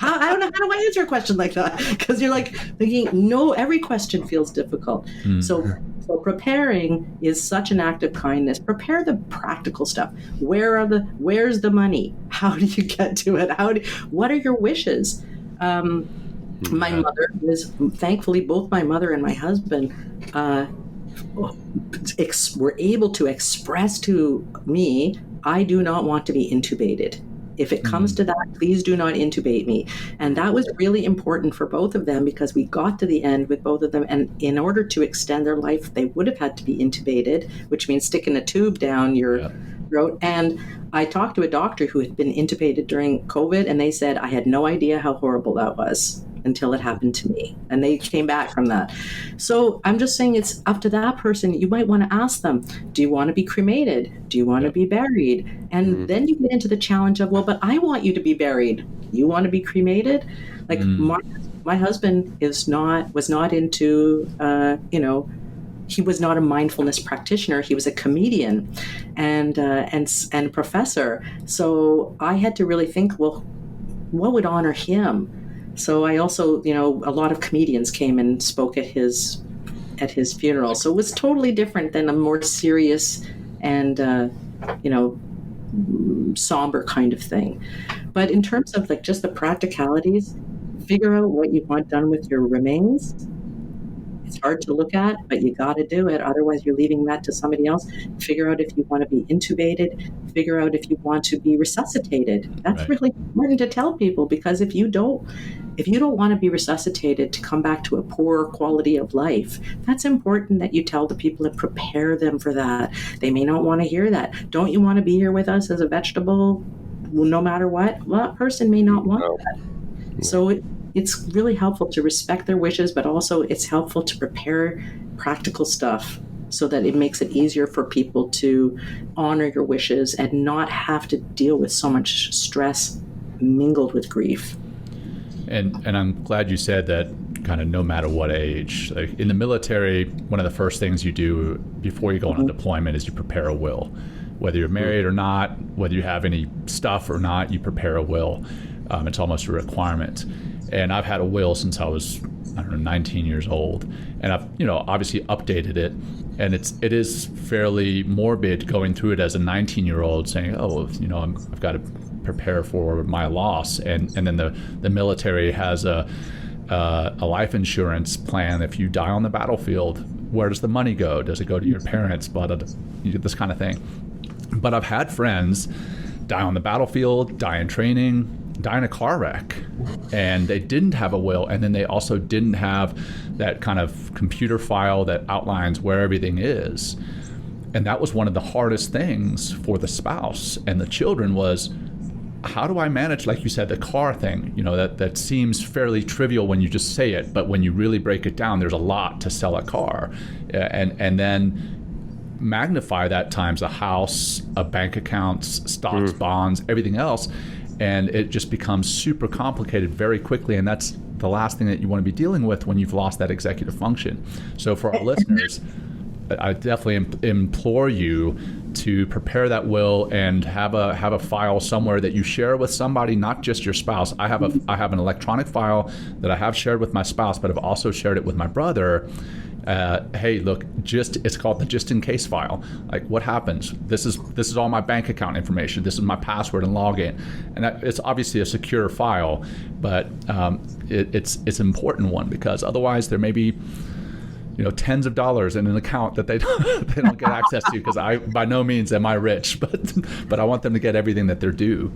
I don't know how to answer a question like that, because you're like thinking, no, every question feels difficult. So preparing is such an act of kindness. Prepare the practical stuff. Where's the money? How do you get to it? What are your wishes? My mother was, thankfully, both my mother and my husband were able to express to me, I do not want to be intubated. If it comes to that, please do not intubate me. And that was really important for both of them, because we got to the end with both of them. And in order to extend their life, they would have had to be intubated, which means sticking a tube down your throat. And I talked to a doctor who had been intubated during COVID, and they said, I had no idea how horrible that was until it happened to me. And they came back from that. So I'm just saying, it's up to that person. You might want to ask them, do you want to be cremated? Do you want to be buried? And then you get into the challenge of, well, but I want you to be buried. You want to be cremated? Like my husband was not into, he was not a mindfulness practitioner. He was a comedian and professor. So I had to really think, well, what would honor him? So I also, a lot of comedians came and spoke at his funeral. So it was totally different than a more serious and, somber kind of thing. But in terms of like just the practicalities, figure out what you want done with your remains. It's hard to look at, but you got to do it. Otherwise, you're leaving that to somebody else. Figure out if you want to be intubated. Figure out if you want to be resuscitated. That's really important to tell people, because if you don't want to be resuscitated to come back to a poor quality of life, that's important that you tell the people and prepare them for that. They may not want to hear that. Don't you want to be here with us as a vegetable, no matter what? Well, that person may not want that. So it's really helpful to respect their wishes, but also it's helpful to prepare practical stuff so that it makes it easier for people to honor your wishes and not have to deal with so much stress mingled with grief. And I'm glad you said that, kind of no matter what age. Like in the military, one of the first things you do before you go on a deployment is you prepare a will. Whether you're married or not, whether you have any stuff or not, you prepare a will. It's almost a requirement. And I've had a will since I was, 19 years old. And I've, obviously updated it. And it is fairly morbid going through it as a 19-year-old saying, I've got to prepare for my loss. And then the military has a life insurance plan. If you die on the battlefield, where does the money go? Does it go to your parents? This kind of thing. But I've had friends die on the battlefield, die in training, die in a car wreck, and they didn't have a will, and then they also didn't have that kind of computer file that outlines where everything is. And that was one of the hardest things for the spouse and the children was, how do I manage, like you said, the car thing? That seems fairly trivial when you just say it, but when you really break it down, there's a lot to sell a car. And then magnify that times a house, a bank accounts, stocks, bonds, everything else. And it just becomes super complicated very quickly. And that's the last thing that you want to be dealing with when you've lost that executive function. So for our listeners, I definitely implore you to prepare that will and have a file somewhere that you share with somebody, not just your spouse. I have an electronic file that I have shared with my spouse, but I've also shared it with my brother. Hey, look, it's called the just in case file. Like, what happens? This is all my bank account information. This is my password and login, and it's obviously a secure file, but it's an important one because otherwise there may be tens of dollars in an account that they don't get access to, because I by no means am I rich, but I want them to get everything that they're due.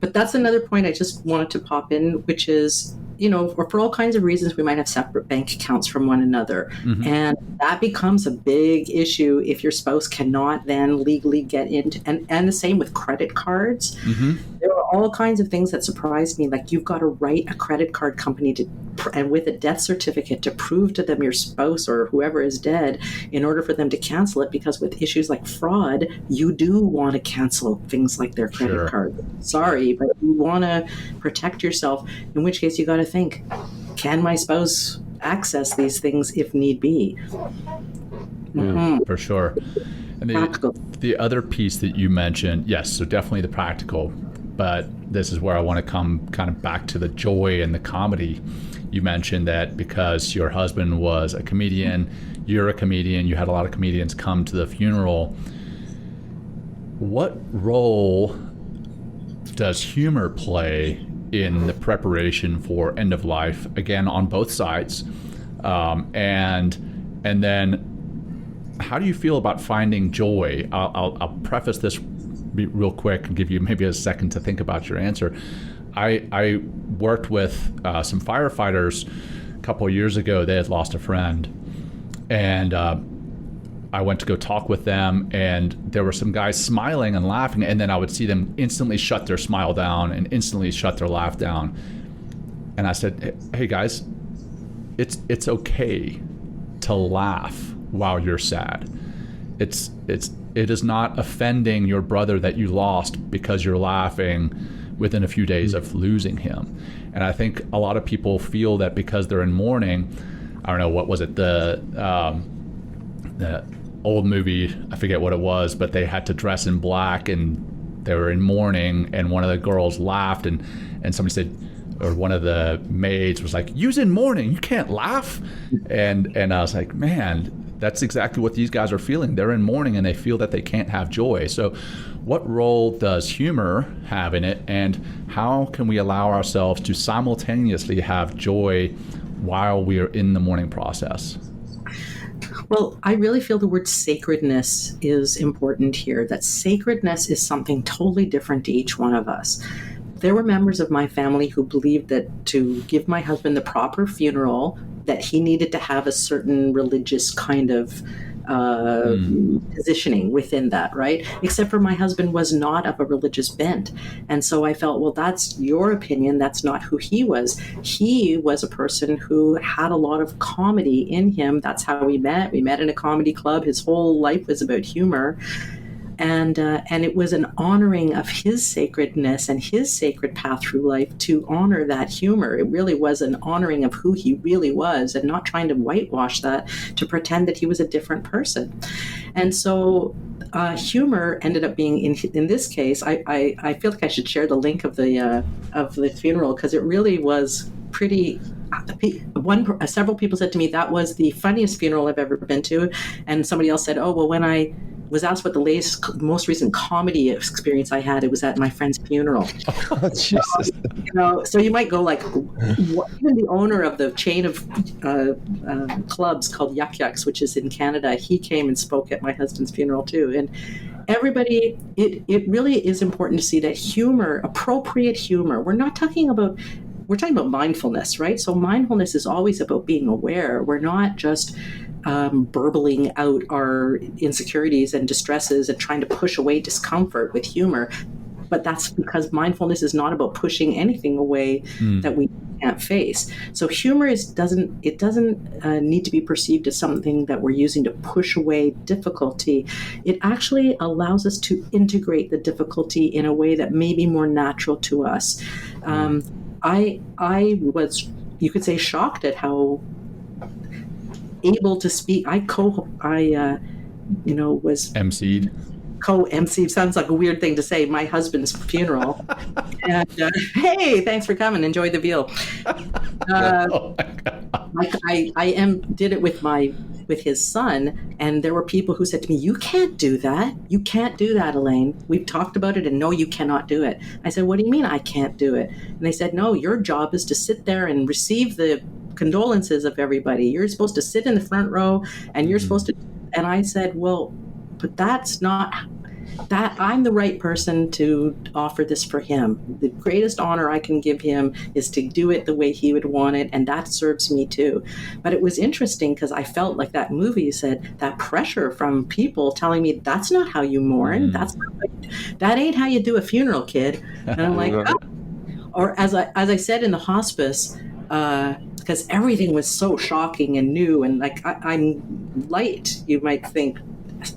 But that's another point I just wanted to pop in, which is, for all kinds of reasons, we might have separate bank accounts from one another. Mm-hmm. And that becomes a big issue if your spouse cannot then legally get into, and the same with credit cards. Mm-hmm. There are all kinds of things that surprise me. Like, you've got to write a credit card company and with a death certificate to prove to them your spouse or whoever is dead in order for them to cancel it, because with issues like fraud, you do want to cancel things like their credit card. Sorry, but you want to protect yourself, in which case you got to think, can my spouse access these things if need be? Mm-hmm. For sure. And the other piece that you mentioned, yes, so definitely the practical. but this is where I want to come kind of back to the joy and the comedy. You mentioned that because your husband was a comedian, you're a comedian, you had a lot of comedians come to the funeral. What role does humor play in the preparation for end of life, again, on both sides? And then how do you feel about finding joy? I'll preface this real quick and give you maybe a second to think about your answer. I worked with some firefighters a couple of years ago. They had lost a friend, and I went to go talk with them, and there were some guys smiling and laughing, and then I would see them instantly shut their smile down and instantly shut their laugh down. And I said, hey guys, it's okay to laugh while you're sad. It is not offending your brother that you lost because you're laughing within a few days of losing him. And I think a lot of people feel that because they're in mourning, I don't know, what was it, the old movie, I forget what it was, but they had to dress in black and they were in mourning, and one of the girls laughed and somebody said, or one of the maids was like, "You's in mourning, you can't laugh." And I was like, man, that's exactly what these guys are feeling. They're in mourning and they feel that they can't have joy. So what role does humor have in it, and how can we allow ourselves to simultaneously have joy while we are in the mourning process? Well, I really feel the word sacredness is important here, that sacredness is something totally different to each one of us. There were members of my family who believed that to give my husband the proper funeral, that he needed to have a certain religious kind of positioning within that, right? Except for my husband was not of a religious bent. And so I felt, well, that's your opinion. That's not who he was. He was a person who had a lot of comedy in him. That's how we met. We met in a comedy club. His whole life was about humor. And it was an honoring of his sacredness and his sacred path through life to honor that humor. It really was an honoring of who he really was, and not trying to whitewash that to pretend that he was a different person. And so humor ended up being, in this case, I feel like I should share the link of the funeral, because it really was pretty. Several people said to me that was the funniest funeral I've ever been to, and somebody else said, "Oh, well, when I was asked what the most recent comedy experience I had, it was at my friend's funeral." Oh, Jesus. So you might go like, even the owner of the chain of clubs called Yuck Yucks, which is in Canada, he came and spoke at my husband's funeral too. And everybody, it really is important to see that humor, appropriate humor, we're talking about mindfulness, right? So mindfulness is always about being aware. We're not just burbling out our insecurities and distresses and trying to push away discomfort with humor. But that's because mindfulness is not about pushing anything away that we can't face. So humor doesn't need to be perceived as something that we're using to push away difficulty. It actually allows us to integrate the difficulty in a way that may be more natural to us. I was, you could say, shocked at how able to speak. Was emceed. Co-MC sounds like a weird thing to say. My husband's funeral, and hey, thanks for coming. Enjoy the veal. I did it with his son, and there were people who said to me, "You can't do that. You can't do that, Elaine. We've talked about it, and no, you cannot do it." I said, "What do you mean I can't do it?" And they said, "No, your job is to sit there and receive the condolences of everybody. You're supposed to sit in the front row, and you're supposed to." And I said, "Well, but that's not that. I'm the right person to offer this for him. The greatest honor I can give him is to do it the way he would want it, and that serves me too." But it was interesting because I felt like that movie said, that pressure from people telling me, "That's not how you mourn. That ain't how you do a funeral, kid." And I'm like, oh. Or as I said in the hospice, because everything was so shocking and new, and like I'm light, you might think,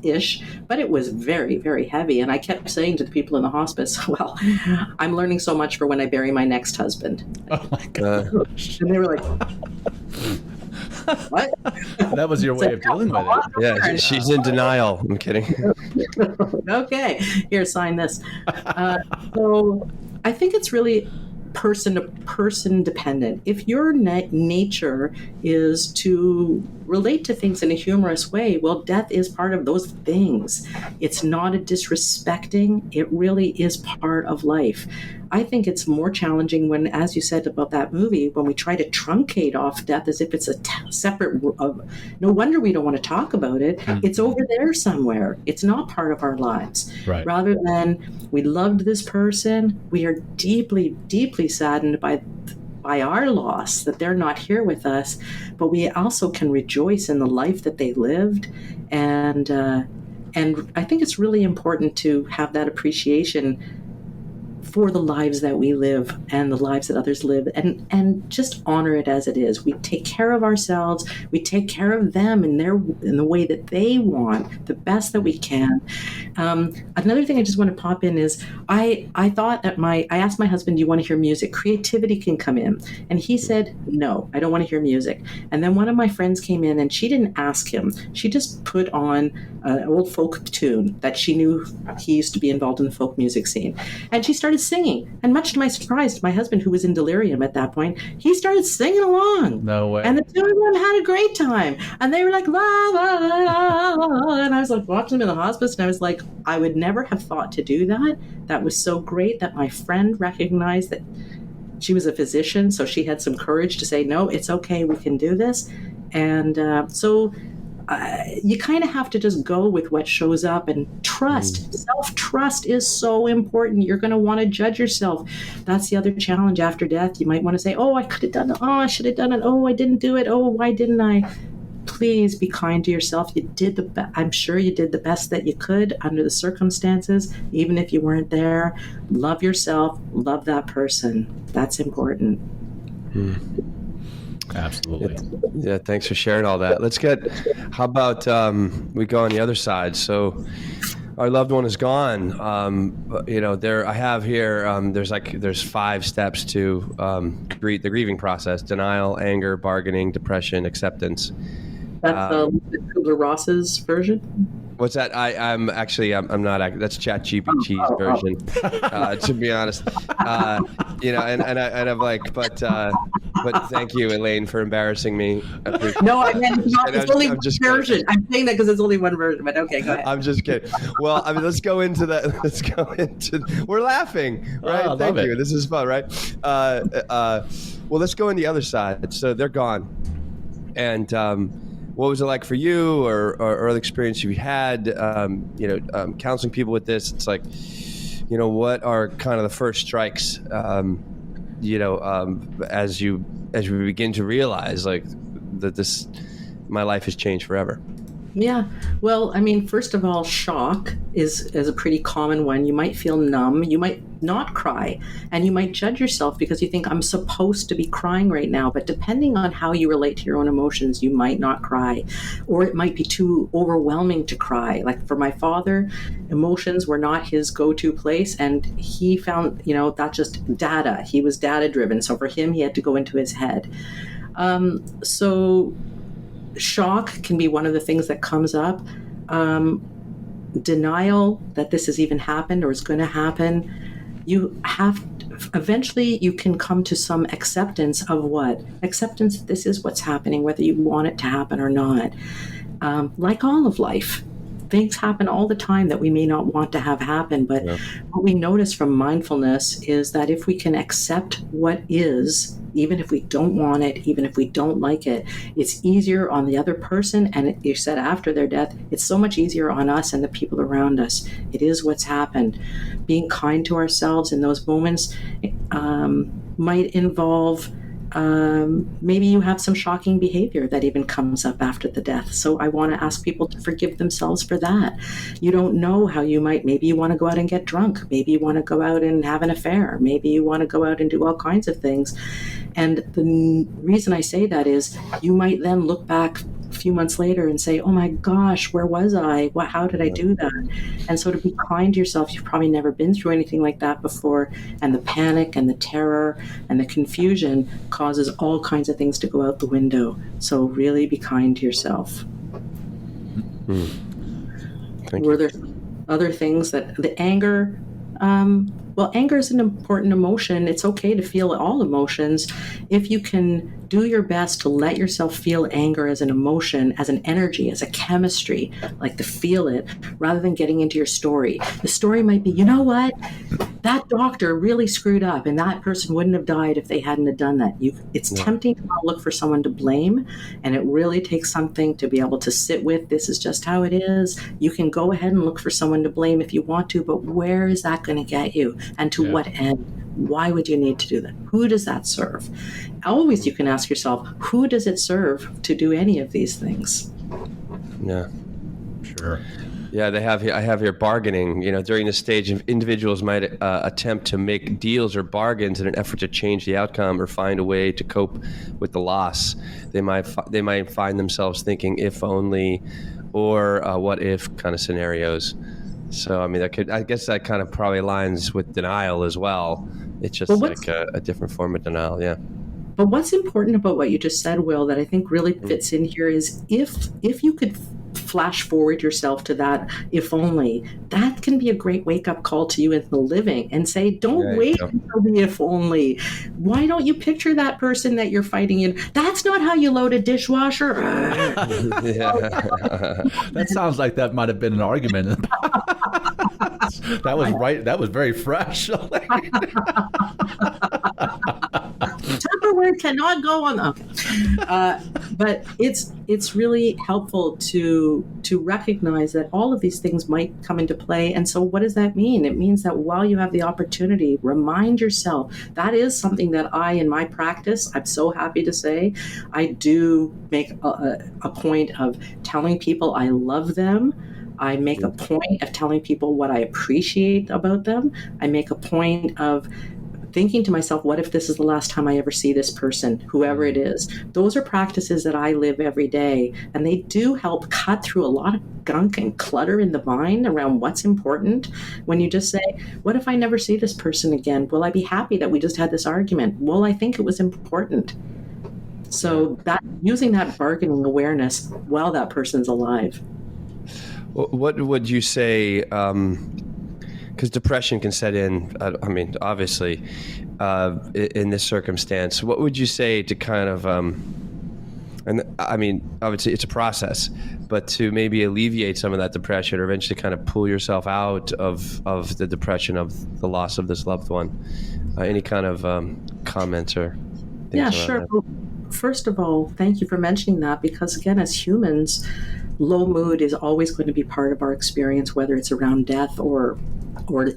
ish, but it was very, very heavy. And I kept saying to the people in the hospice, "Well, I'm learning so much for when I bury my next husband." Oh my gosh. And they were like, "What?" That was your way of dealing with it. Yeah, she's in denial. I'm kidding. Okay, here, sign this. So I think it's really person to person dependent. If your nature is to relate to things in a humorous way, well, death is part of those things. It's not a disrespecting, it really is part of life. I think it's more challenging when, as you said about that movie, when we try to truncate off death as if it's a separate, no wonder we don't want to talk about it. It's over there somewhere. It's not part of our lives. Right. Rather than, we loved this person, we are deeply, deeply saddened by our loss, that they're not here with us, but we also can rejoice in the life that they lived. And I think it's really important to have that appreciation for the lives that we live and the lives that others live, and just honor it as it is. We take care of ourselves, we take care of them in the way that they want, the best that we can. Another thing I just want to pop in is I asked my husband, do you want to hear music? Creativity can come in. And he said, no, I don't want to hear music. And then one of my friends came in and she didn't ask him. She just put on an old folk tune that she knew he used to be involved in the folk music scene. And she started singing. And much to my surprise, my husband, who was in delirium at that point, he started singing along. No way. And the two of them had a great time. And they were like, la, la, la, la, la. And I was like watching them in the hospice, and I was like, I would never have thought to do that. That was so great that my friend recognized that she was a physician, so she had some courage to say, no, it's okay, we can do this. And you kind of have to just go with what shows up and trust. Self-trust is so important. You're going to want to judge yourself. That's the other challenge after death. You might want to say, oh, I could have done it. Oh, I should have done it. Oh, I didn't do it. Oh, why didn't I? Please be kind to yourself. You did I'm sure you did the best that you could under the circumstances, even if you weren't there. Love yourself. Love that person. That's important. Absolutely. Yeah, thanks for sharing all that. How about we go on the other side? So our loved one is gone. I have here, there's 5 steps to the grieving process: denial, anger, bargaining, depression, acceptance. That's Kubler-Ross's version? What's that? I'm not. That's ChatGPT's version. To be honest, and I'm like, but thank you, Elaine, for embarrassing me. No, I meant it's only one version. I'm saying that because it's only one version. But okay, go ahead. I'm just kidding. Well, I mean, let's go into that. We're laughing, right? Oh, Thank you. it. This is fun, right? Well, let's go on the other side. So they're gone, and what was it like for you, or other experience you had? Counseling people with this, it's like, what are kind of the first strikes? As we begin to realize like that my life has changed forever. Yeah. Well, I mean, first of all, shock is a pretty common one. You might feel numb. You might not cry. And you might judge yourself because you think, I'm supposed to be crying right now. But depending on how you relate to your own emotions, you might not cry. Or it might be too overwhelming to cry. Like for my father, emotions were not his go-to place. And he found, that's just data. He was data driven. So for him, he had to go into his head. Shock can be one of the things that comes up. Denial that this has even happened or is going to happen. Eventually you can come to some acceptance of what? Acceptance that this is what's happening, whether you want it to happen or not. Like all of life, things happen all the time that we may not want to have happen. But what we notice from mindfulness is that if we can accept what is, even if we don't want it, even if we don't like it, it's easier on the other person. And you said after their death, it's so much easier on us and the people around us. It is what's happened. Being kind to ourselves in those moments might involve maybe you have some shocking behavior that even comes up after the death. So I want to ask people to forgive themselves for that. You don't know how maybe you want to go out and get drunk. Maybe you want to go out and have an affair. Maybe you want to go out and do all kinds of things. And the reason I say that is you might then look back a few months later and say, oh my gosh, where was I? How did I do that? And so to be kind to yourself, you've probably never been through anything like that before. And the panic and the terror and the confusion causes all kinds of things to go out the window. So really be kind to yourself. Thank Were you. there other things that the anger, Well, anger is an important emotion. It's okay to feel all emotions if you can do your best to let yourself feel anger as an emotion, as an energy, as a chemistry, like to feel it, rather than getting into your story. The story might be, you know what? That doctor really screwed up, and that person wouldn't have died if they hadn't have done that. It's tempting to look for someone to blame, and it really takes something to be able to sit with. This is just how it is. You can go ahead and look for someone to blame if you want to, but where is that going to get you, and to what end? Why would you need to do that? Who does that serve? Always, you can ask yourself, who does it serve to do any of these things? Yeah, Sure. yeah. I have here bargaining. During this stage, individuals might attempt to make deals or bargains in an effort to change the outcome or find a way to cope with the loss. They might find themselves thinking if only, or what if kind of scenarios. So I guess that kind of probably aligns with denial as well. It's just like a different form of denial. Yeah. But what's important about what you just said, Will, that I think really fits in here is if you could flash forward yourself to that if only, that can be a great wake-up call to you in the living and say, don't wait until the if only. Why don't you picture that person that you're fighting in? That's not how you load a dishwasher. That sounds like that might have been an argument. That was right. That was very fresh. Tupperware cannot go on. But it's really helpful to recognize that all of these things might come into play. And so what does that mean? It means that while you have the opportunity, remind yourself. That is something that in my practice, I'm so happy to say, I do make a point of telling people I love them. I make a point of telling people what I appreciate about them. I make a point of thinking to myself, what if this is the last time I ever see this person, whoever it is? Those are practices that I live every day, and they do help cut through a lot of gunk and clutter in the mind around what's important. When you just say, what if I never see this person again? Will I be happy that we just had this argument? Will I think it was important? So that using that bargaining awareness while that person's alive. What would you say, because depression can set in, obviously, in this circumstance, what would you say to kind of, obviously it's a process, but to maybe alleviate some of that depression or eventually kind of pull yourself out of the depression of the loss of this loved one? Any kind of comments or things? Yeah, sure. That? Well, first of all, thank you for mentioning that, because again, as humans, low mood is always going to be part of our experience, whether it's around death or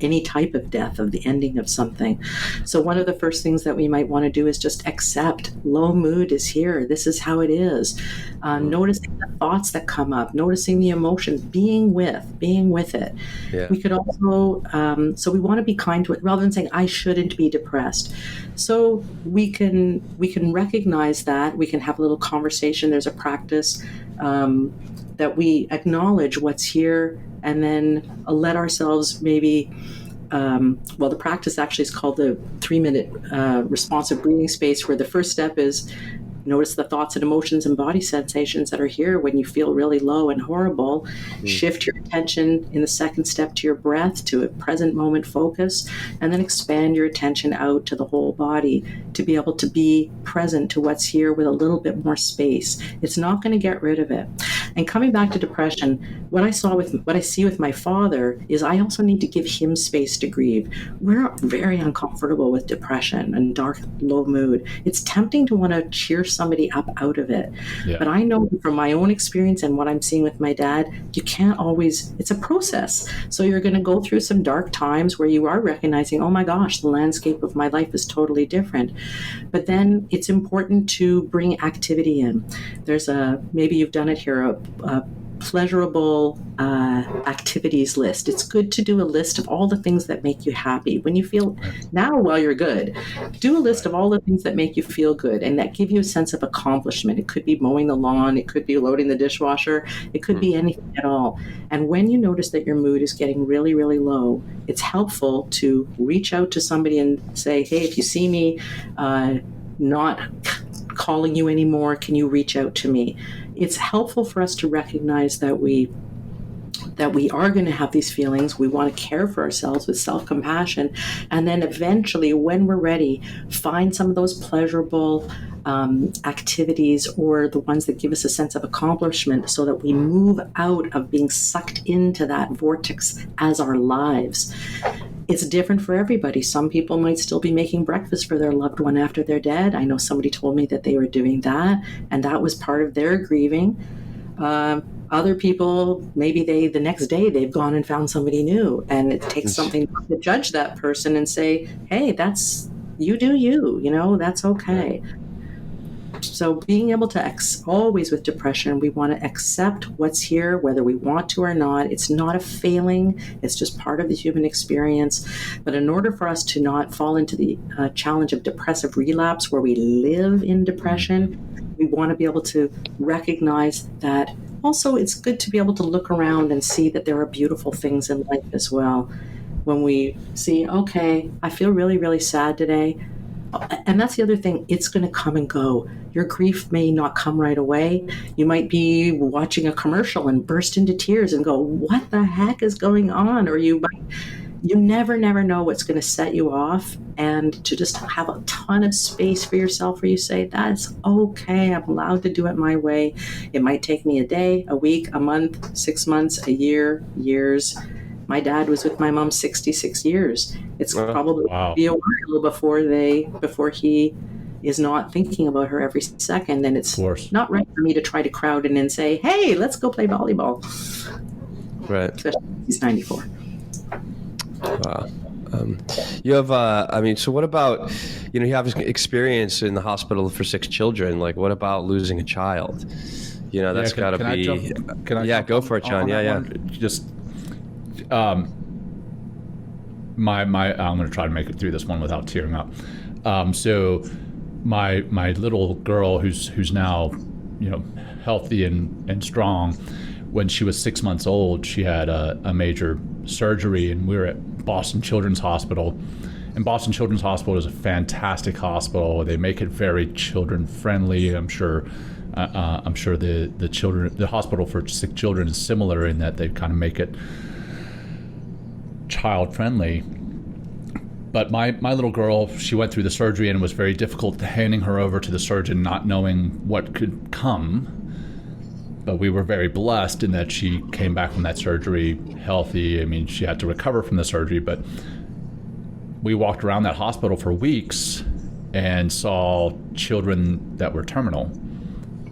any type of death, of the ending of something. So one of the first things that we might want to do is just accept low mood is here. This is how it is. Noticing the thoughts that come up, noticing the emotions, being with it. Yeah. We could also, so we want to be kind to it rather than saying, I shouldn't be depressed. So we can recognize that. We can have a little conversation. There's a practice that we acknowledge what's here and then let ourselves maybe, the practice actually is called the 3-minute responsive breathing space, where the first step is notice the thoughts and emotions and body sensations that are here when you feel really low and horrible. Shift your attention in the second step to your breath, to a present moment focus, and then expand your attention out to the whole body to be able to be present to what's here with a little bit more space. It's not going to get rid of it. And coming back to depression, what I see with my father is I also need to give him space to grieve. We're very uncomfortable with depression and dark, low mood. It's tempting to want to cheer somebody up out of it. Yeah. But I know from my own experience and what I'm seeing with my dad, you can't always, it's a process. So you're going to go through some dark times where you are recognizing, oh my gosh, the landscape of my life is totally different. But then it's important to bring activity in. There's maybe you've done it here, a pleasurable activities list. It's good to do a list of all the things that make you happy. When you feel while you're good, do a list of all the things that make you feel good and that give you a sense of accomplishment. It could be mowing the lawn, it could be loading the dishwasher, it could be anything at all. And when you notice that your mood is getting really, really low, it's helpful to reach out to somebody and say, hey, if you see me not calling you anymore, can you reach out to me? It's helpful for us to recognize that that we are going to have these feelings. We want to care for ourselves with self-compassion. And then eventually, when we're ready, find some of those pleasurable activities or the ones that give us a sense of accomplishment so that we move out of being sucked into that vortex as our lives. It's different for everybody. Some people might still be making breakfast for their loved one after they're dead. I know somebody told me that they were doing that, and that was part of their grieving. Other people, maybe the next day they've gone and found somebody new, and it takes something to judge that person and say, hey, that's, you do you, that's okay. So being able to always with depression, we want to accept what's here, whether we want to or not. It's not a failing. It's just part of the human experience. But in order for us to not fall into the challenge of depressive relapse where we live in depression, we want to be able to recognize that also it's good to be able to look around and see that there are beautiful things in life as well. When we see, okay, I feel really, really sad today. And that's the other thing, it's going to come and go. Your grief may not come right away. You might be watching a commercial and burst into tears and go, what the heck is going on? Or you never know what's going to set you off. And to just have a ton of space for yourself where you say, that's okay, I'm allowed to do it my way. It might take me a day, a week, a month, 6 months, a year, years. My dad was with my mom 66 years. It's probably be a while before he is not thinking about her every second. And it's not right for me to try to crowd in and say, hey, let's go play volleyball. Right. Especially if he's 94. Wow. You have, so what about, you have experience in the hospital for 6 children. Like, what about losing a child? That's got to be. Go for it, John. Just. I'm going to try to make it through this one without tearing up. So my little girl who's now, healthy and strong, when she was 6 months old, she had a major surgery, and we were at Boston Children's Hospital. And Boston Children's Hospital is a fantastic hospital. They make it very children friendly. I'm sure the hospital for sick children is similar in that they kind of make it child friendly. But my little girl, she went through the surgery, and it was very difficult handing her over to the surgeon, not knowing what could come. But we were very blessed in that she came back from that surgery healthy. I mean, she had to recover from the surgery, but we walked around that hospital for weeks and saw children that were terminal,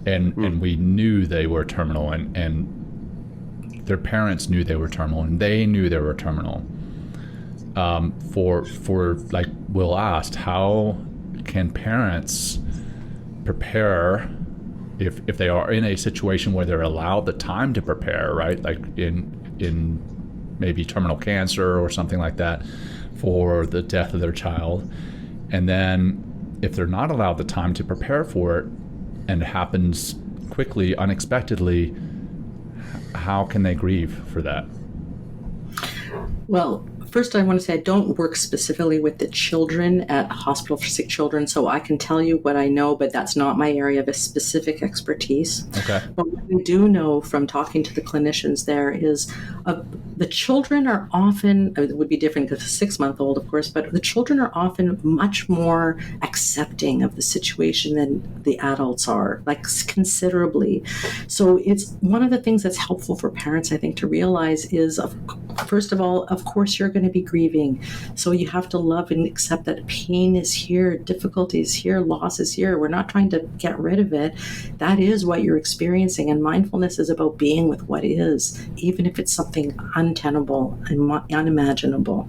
and we knew they were terminal, and their parents knew they were terminal, and they knew they were terminal. For like Will asked, how can parents prepare if they are in a situation where they're allowed the time to prepare, right? Like in maybe terminal cancer or something like that, for the death of their child. And then if they're not allowed the time to prepare for it and it happens quickly, unexpectedly, how can they grieve for that? Well, first I want to say I don't work specifically with the children at Hospital for Sick Children, so I can tell you what I know, but that's not my area of a specific expertise. Okay. But what we do know from talking to the clinicians there is the children are often, it would be different because it's a 6-month-old, of course, but the children are often much more accepting of the situation than the adults are, like considerably. So it's one of the things that's helpful for parents, I think, to realize is, first of all, of course, you're going to be grieving. So you have to love and accept that pain is here, difficulty is here, loss is here. We're not trying to get rid of it. That is what you're experiencing. And mindfulness is about being with what is, even if it's something untenable and unimaginable.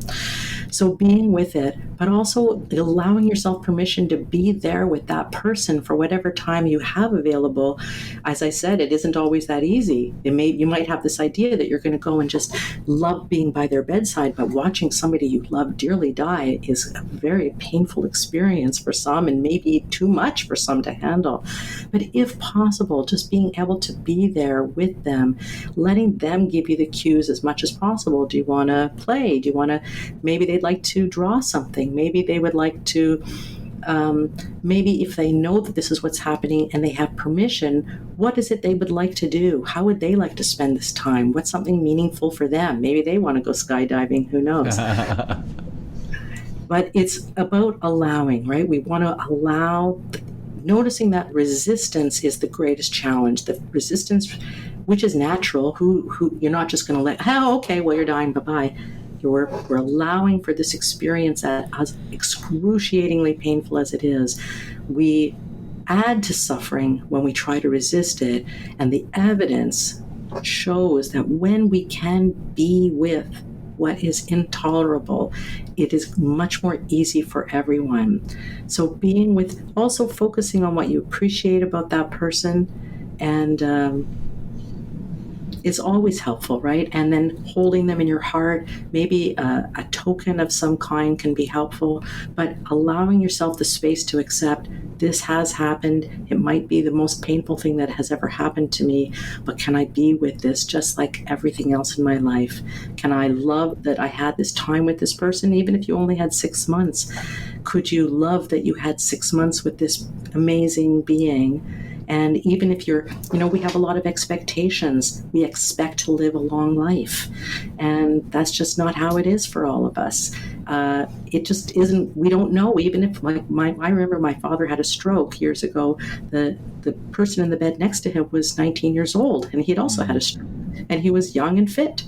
So being with it, but also allowing yourself permission to be there with that person for whatever time you have available. As I said, it isn't always that easy. You might have this idea that you're going to go and just love being by their bedside, but watching somebody you love dearly die is a very painful experience for some, and maybe too much for some to handle. But if possible, just being able to be there with them, letting them give you the cues as much as possible. Do you want to play? Do you want to, maybe they'd like to draw something. Maybe they would like to maybe if they know that this is what's happening and they have permission, what is it they would like to do? How would they like to spend this time? What's something meaningful for them? Maybe they want to go skydiving, who knows? But it's about allowing, right? We want to allow, noticing that resistance is the greatest challenge. The resistance, which is natural, who you're not just going to let, oh, okay, well, you're dying, bye-bye. We're allowing for this experience, that as excruciatingly painful as it is, we add to suffering when we try to resist it. And the evidence shows that when we can be with what is intolerable, it is much more easy for everyone. So being with, also focusing on what you appreciate about that person, and is always helpful, right? And then holding them in your heart, maybe a token of some kind can be helpful, but allowing yourself the space to accept this has happened. It might be the most painful thing that has ever happened to me, but can I be with this just like everything else in my life? Can I love that I had this time with this person, even if you only had 6 months? Could you love that you had 6 months with this amazing being? And even if you're, we have a lot of expectations. We expect to live a long life. And that's just not how it is for all of us. It just isn't, we don't know. Even if, I remember my father had a stroke years ago. The person in the bed next to him was 19 years old, and he'd also had a stroke. And he was young and fit.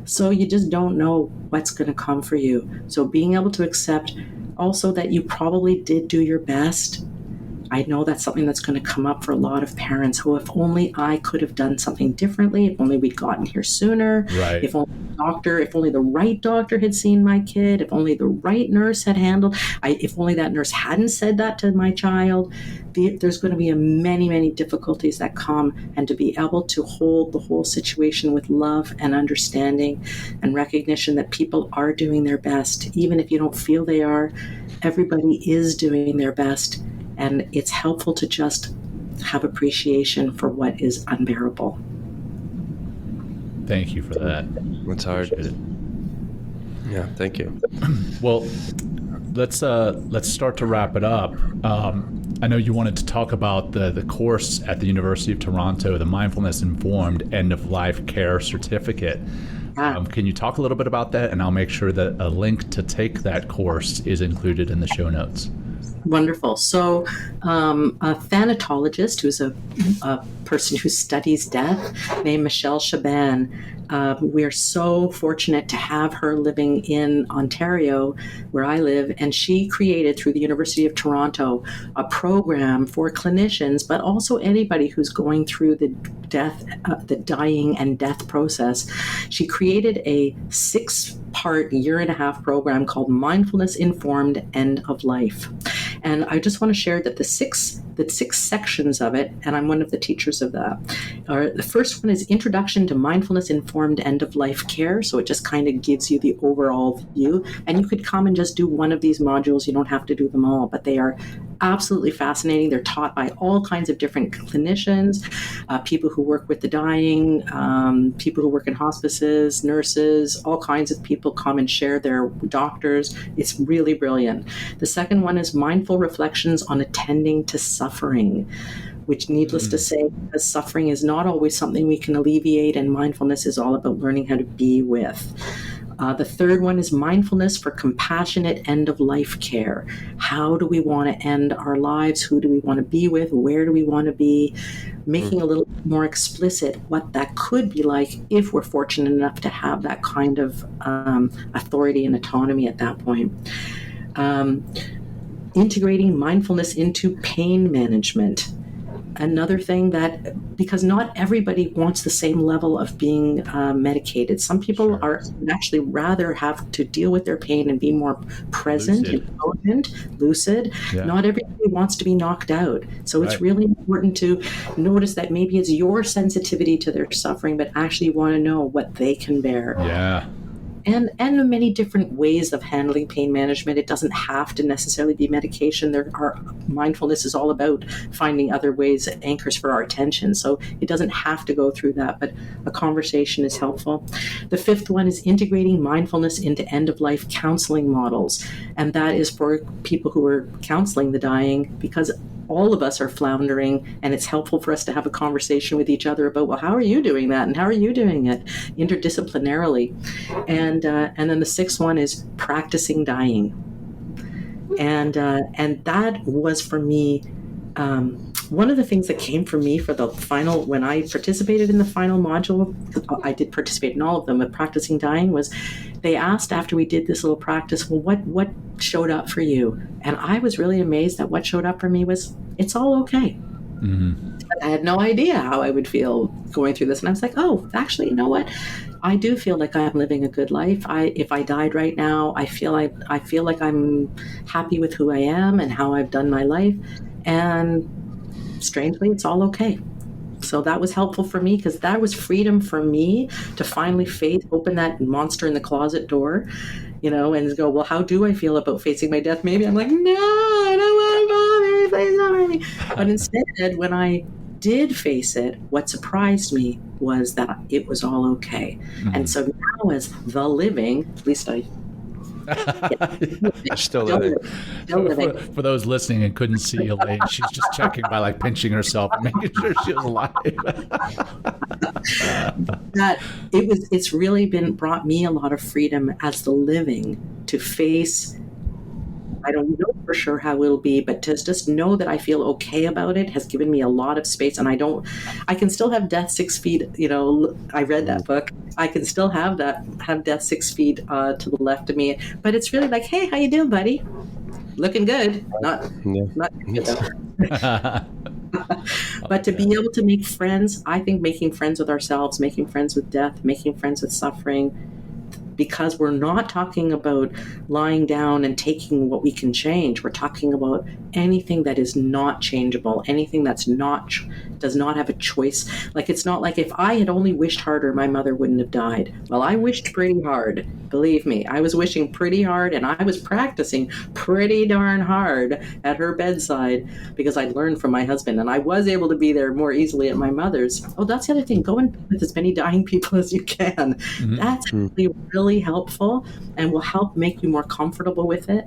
So you just don't know what's going to come for you. So being able to accept also that you probably did do your best. I know that's something that's going to come up for a lot of parents. Oh, if only I could have done something differently. If only we'd gotten here sooner. Right. If only the right doctor had seen my kid. If only the right nurse had handled. If only that nurse hadn't said that to my child. There's going to be many, many difficulties that come, and to be able to hold the whole situation with love and understanding and recognition that people are doing their best, even if you don't feel they are. Everybody is doing their best. And it's helpful to just have appreciation for what is unbearable. Thank you for that. It's hard. Yeah, thank you. Well, let's start to wrap it up. I know you wanted to talk about the course at the University of Toronto, the Mindfulness Informed End of Life Care Certificate. Can you talk a little bit about that? And I'll make sure that a link to take that course is included in the show notes. Wonderful. So a thanatologist, who's a person who studies death, named Michelle Shaban, we're so fortunate to have her living in Ontario, where I live, and she created, through the University of Toronto, a program for clinicians, but also anybody who's going through the dying and death process. She created a 6-part, year-and-a-half program called Mindfulness Informed End of Life. And I just want to share that the six sections of it, and I'm one of the teachers of that, the first one is Introduction to Mindfulness Informed End of Life Care. So it just kind of gives you the overall view. And you could come and just do one of these modules. You don't have to do them all, but they are absolutely fascinating. They're taught by all kinds of different clinicians, people who work with the dying, people who work in hospices, nurses, all kinds of people come and share their doctors. It's really brilliant. The second one is Mindful Reflections on Attending to Suffering, which, needless to say, because suffering is not always something we can alleviate, and mindfulness is all about learning how to be with. The third one is Mindfulness for Compassionate End-of-Life Care. How do we want to end our lives? Who do we want to be with? Where do we want to be? Making a little more explicit what that could be like if we're fortunate enough to have that kind of authority and autonomy at that point. Integrating mindfulness into pain management. Another thing that, because not everybody wants the same level of being medicated. Some people are actually rather have to deal with their pain and be more present, lucid. Yeah. Not everybody wants to be knocked out. So it's really important to notice that maybe it's your sensitivity to their suffering, but actually you want to know what they can bear. Yeah. and many different ways of handling pain management. It doesn't have to necessarily be medication. Mindfulness is all about finding other ways, anchors for our attention. So it doesn't have to go through that, but a conversation is helpful. The fifth one is integrating mindfulness into end-of-life counseling models. And that is for people who are counseling the dying, because all of us are floundering, and it's helpful for us to have a conversation with each other about, well, how are you doing that, and how are you doing it, interdisciplinarily. And then the sixth one is practicing dying, and that was for me one of the things that came for me for the final, when I participated in the final module. I did participate in all of them, but practicing dying was, they asked after we did this little practice, well, what showed up for you? And I was really amazed that what showed up for me was, it's all okay. Mm-hmm. I had no idea how I would feel going through this. And I was like, oh, actually, you know what? I do feel like I'm living a good life. If I died right now, I feel like I'm happy with who I am and how I've done my life. And strangely, it's all okay. So that was helpful for me, because that was freedom for me to finally open that monster in the closet door, and go, well, how do I feel about facing my death? Maybe I'm like, no, I don't want to bother, please don't hurt me. But instead, when I did face it, what surprised me was that it was all okay. Mm-hmm. And so now, as the living, at least I still living. For those listening and couldn't see Elaine, she's just checking by pinching herself and making sure she was alive. It's really brought me a lot of freedom as the living to face. I don't know for sure how it'll be, but to just know that I feel okay about it has given me a lot of space. And I can still have death 6 feet, I read that book. I can still have death 6 feet to the left of me, but it's really like, hey, how you doing, buddy? Looking good. Not but to be able to make friends, I think making friends with ourselves, making friends with death, making friends with suffering, because we're not talking about lying down and taking what we can change. We're talking about anything that is not changeable, anything that's does not have a choice. It's not like if I had only wished harder, my mother wouldn't have died. Well, I wished pretty hard. Believe me, I was wishing pretty hard, and I was practicing pretty darn hard at her bedside, because I'd learned from my husband, and I was able to be there more easily at my mother's. Oh, that's the other thing. Go and be with as many dying people as you can. Mm-hmm. That's really helpful and will help make you more comfortable with it.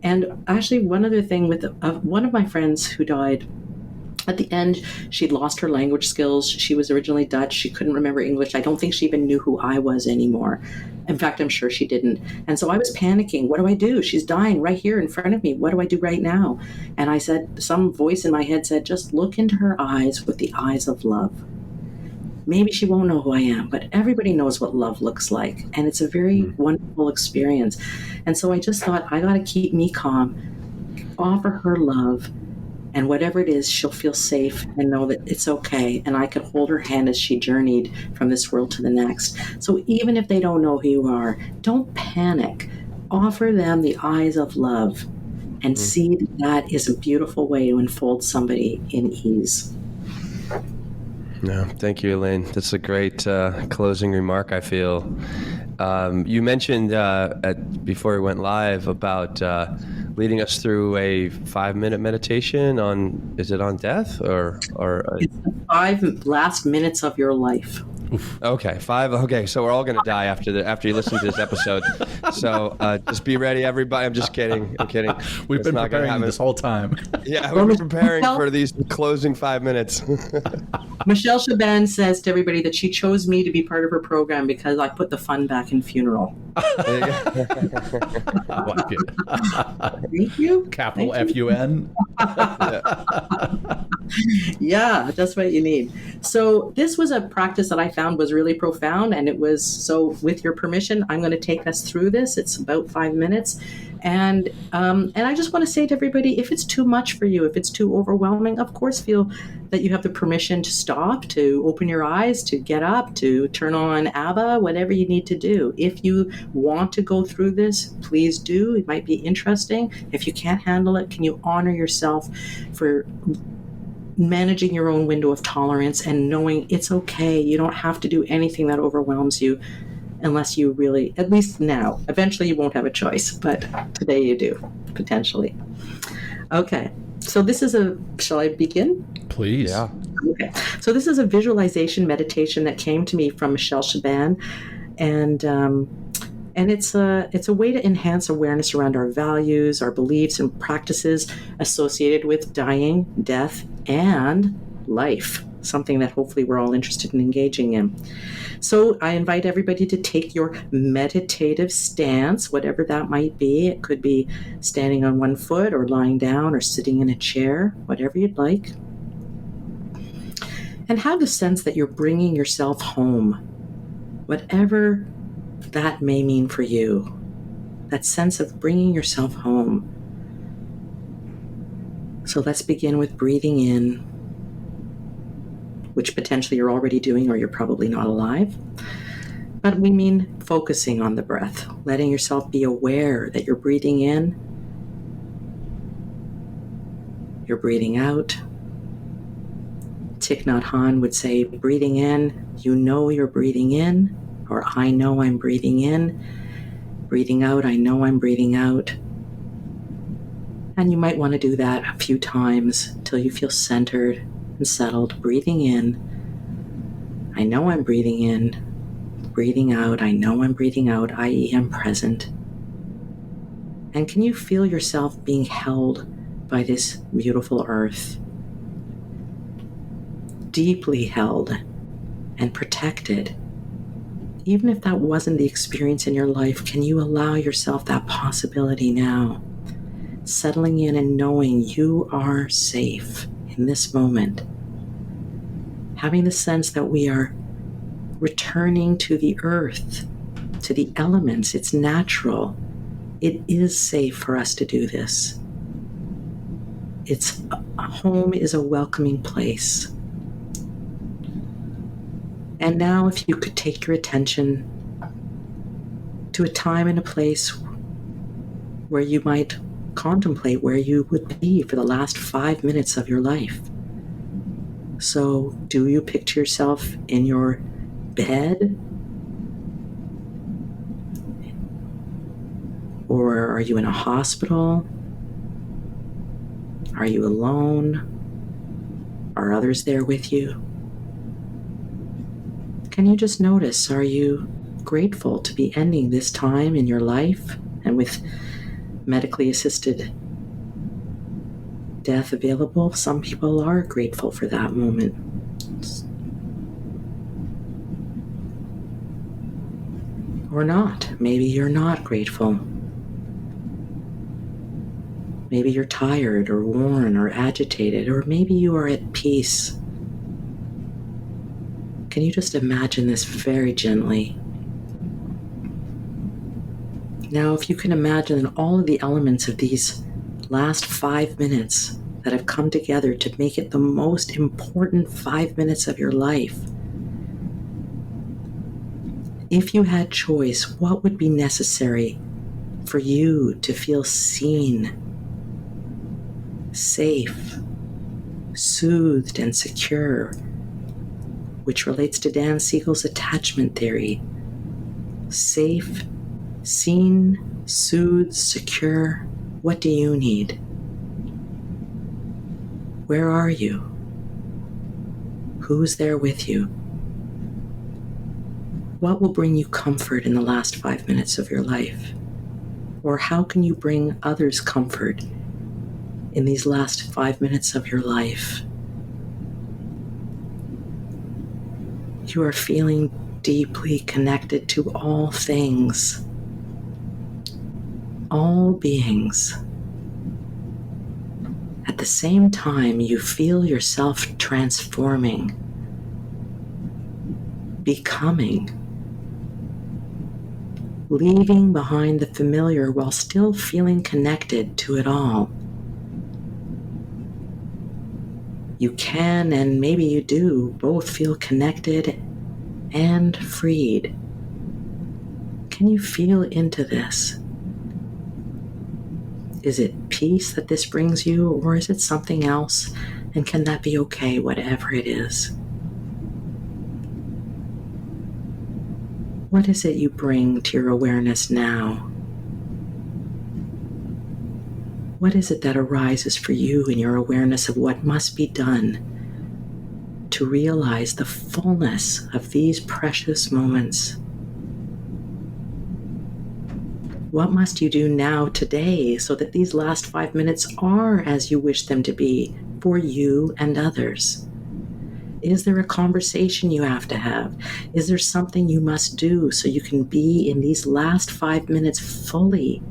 And actually, one other thing with one of my friends who died, at the end, she'd lost her language skills. She was originally Dutch. She couldn't remember English. I don't think she even knew who I was anymore. In fact, I'm sure she didn't. And so I was panicking. What do I do? She's dying right here in front of me. What do I do right now? And I said, some voice in my head said, just look into her eyes with the eyes of love. Maybe she won't know who I am, but everybody knows what love looks like. And it's a very wonderful experience. And so I just thought, I got to keep me calm, offer her love, and whatever it is, she'll feel safe and know that it's okay. And I could hold her hand as she journeyed from this world to the next. So even if they don't know who you are, don't panic. Offer them the eyes of love and see that is a beautiful way to enfold somebody in ease. No, thank you, Elaine. That's a great closing remark, I feel. You mentioned before we went live about leading us through a 5-minute meditation on, is it on death or it's the 5 last minutes of your life. Okay, 5. Okay, so we're all going to die after you listen to this episode. So just be ready, everybody. I'm just kidding. I'm kidding. We've been preparing this whole time. Yeah, we've been preparing for these closing 5 minutes. Michelle Chabin says to everybody that she chose me to be part of her program because I put the fun back in funeral. I like it. Thank you. Capital F-U-N. Yeah, that's what you need. So this was a practice that I found was really profound, and it was, so with your permission, I'm going to take us through this. It's about 5 minutes. And I just want to say to everybody, if it's too much for you, if it's too overwhelming, of course, feel that you have the permission to stop, to open your eyes, to get up, to turn on ABBA, whatever you need to do. If you want to go through this, please do. It might be interesting. If you can't handle it, can you honor yourself for managing your own window of tolerance and knowing it's okay. You don't have to do anything that overwhelms you. unless you really, at least now, eventually you won't have a choice, but today you do, potentially. Okay, so this is shall I begin? Please. Yeah. Okay, so this is a visualization meditation that came to me from Michelle Shaban, and it's a way to enhance awareness around our values, our beliefs, and practices associated with dying, death, and life, something that hopefully we're all interested in engaging in. So I invite everybody to take your meditative stance, whatever that might be. It could be standing on one foot or lying down or sitting in a chair, whatever you'd like. And have the sense that you're bringing yourself home, whatever that may mean for you. That sense of bringing yourself home. So let's begin with breathing in, which potentially you're already doing or you're probably not alive. But we mean focusing on the breath, letting yourself be aware that you're breathing in, you're breathing out. Thich Nhat Hanh would say, breathing in, you know you're breathing in, or I know I'm breathing in. Breathing out, I know I'm breathing out. And you might want to do that a few times until you feel centered and settled. Breathing in, I know I'm breathing in. Breathing out, I know I'm breathing out, i.e. I'm present. And can you feel yourself being held by this beautiful earth? Deeply held and protected. Even if that wasn't the experience in your life, can you allow yourself that possibility now? Settling in and knowing you are safe in this moment. Having the sense that we are returning to the earth, to the elements. It's natural. It is safe for us to do this. Home is a welcoming place. And now if you could take your attention to a time and a place where you might contemplate where you would be for the last 5 minutes of your life. So do you picture yourself in your bed? Or are you in a hospital? Are you alone? Are others there with you? Can you just notice, are you grateful to be ending this time in your life and with medically assisted death available? Some people are grateful for that moment. Or not. Maybe you're not grateful. Maybe you're tired or worn or agitated, or maybe you are at peace. Can you just imagine this very gently? Now, if you can imagine all of the elements of these last 5 minutes that have come together to make it the most important 5 minutes of your life, if you had choice, what would be necessary for you to feel seen, safe, soothed, and secure, which relates to Dan Siegel's attachment theory? Safe, seen, soothed, secure. What do you need? Where are you? Who's there with you? What will bring you comfort in the last 5 minutes of your life? Or how can you bring others comfort in these last 5 minutes of your life? You are feeling deeply connected to all things, all beings. At the same time, you feel yourself transforming, becoming, leaving behind the familiar while still feeling connected to it all. You can, and maybe you do, both feel connected and freed. Can you feel into this? Is it peace that this brings you, or is it something else? And can that be okay, whatever it is? What is it you bring to your awareness now? What is it that arises for you in your awareness of what must be done to realize the fullness of these precious moments? What must you do now today so that these last 5 minutes are as you wish them to be for you and others? Is there a conversation you have to have? Is there something you must do so you can be in these last 5 minutes fully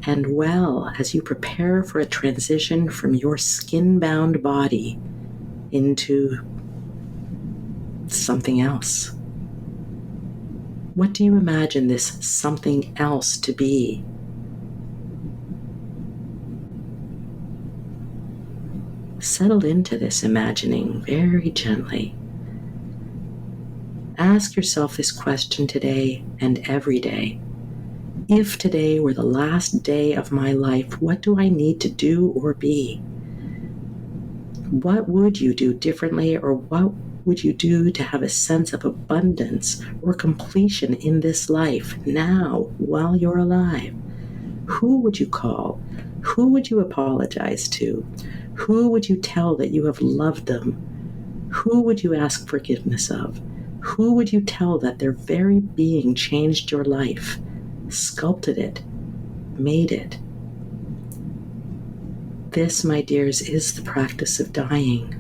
and well as you prepare for a transition from your skin-bound body into something else? What do you imagine this something else to be? Settle into this imagining very gently. Ask yourself this question today and every day. If today were the last day of my life, what do I need to do or be? What would you do differently, or what would you do to have a sense of abundance or completion in this life now while you're alive? Who would you call? Who would you apologize to? Who would you tell that you have loved them? Who would you ask forgiveness of? Who would you tell that their very being changed your life, sculpted it, made it? This, my dears, is the practice of dying.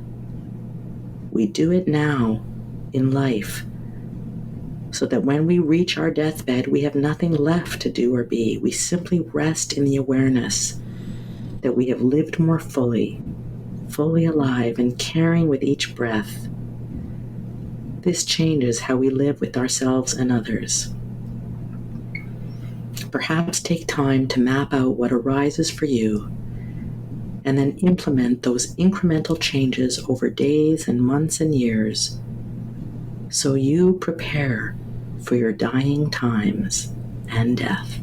We do it now in life so that when we reach our deathbed, we have nothing left to do or be. We simply rest in the awareness that we have lived more fully alive and caring with each breath. This changes how we live with ourselves and others. Perhaps take time to map out what arises for you and then implement those incremental changes over days and months and years so you prepare for your dying times and death.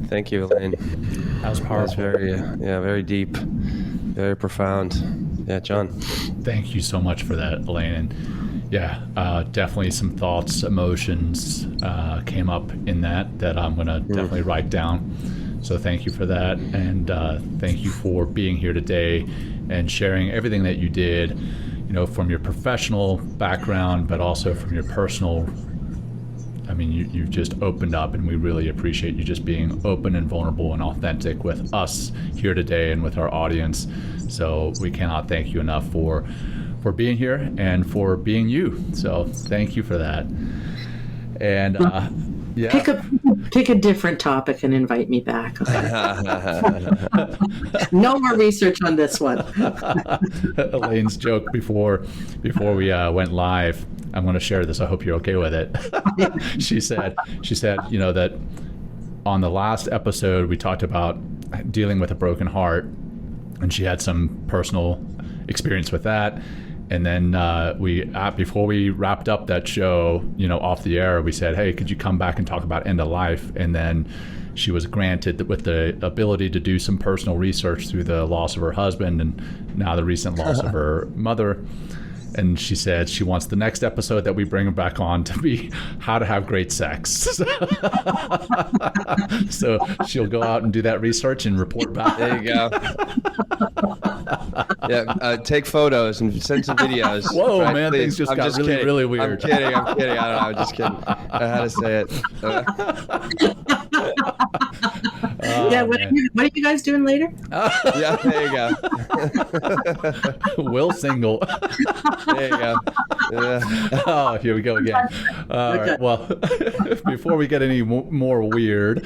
Thank you, Elaine. That was powerful. That's very deep, very profound. Yeah, John. Thank you so much for that, Elaine. And definitely some thoughts, emotions came up in that I'm going to definitely write down. So thank you for that. And thank you for being here today and sharing everything that you did, from your professional background, but also from your personal. I mean, you've just opened up, and we really appreciate you just being open and vulnerable and authentic with us here today and with our audience. So we cannot thank you enough for being here and for being you. So thank you for that. And pick a different topic and invite me back. No more research on this one. Elaine's joke before we went live. I'm going to share this. I hope you're okay with it. She said, that on the last episode we talked about dealing with a broken heart, and she had some personal experience with that. And then before we wrapped up that show, off the air, we said, hey, could you come back and talk about end of life? And then she was granted with the ability to do some personal research through the loss of her husband and now the recent loss of her mother. And she said she wants the next episode that we bring her back on to be how to have great sex. So she'll go out and do that research and report back. There you go. Take photos and send some videos. Whoa, right, man, please. Things just got really, kidding. Really weird. I'm kidding. I don't know. I'm just kidding. I had to say it. What are you guys doing later? Yeah, there you go. Will single. There you go. Yeah. Oh, here we go again. All right. Well, before we get any more weird,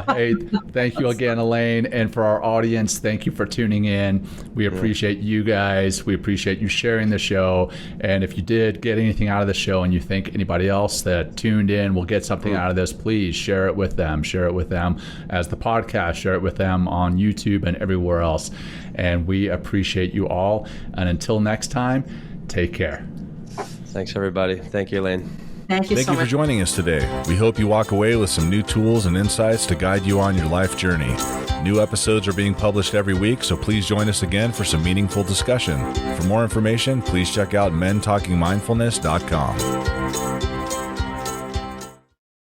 hey, thank you again, Elaine. And for our audience, thank you for tuning in. We appreciate you guys. We appreciate you sharing the show. And if you did get anything out of the show and you think anybody else that tuned in will get something out of this, please share it with them. Share it with them as the podcast. Share it with them on YouTube and everywhere else. And we appreciate you all. And until next time, take care. Thanks, everybody. Thank you, Elaine. Thank you Thank so you for much. joining us today. We hope you walk away with some new tools and insights to guide you on your life journey. New episodes are being published every week, so please join us again for some meaningful discussion. For more information, please check out mentalkingmindfulness.com.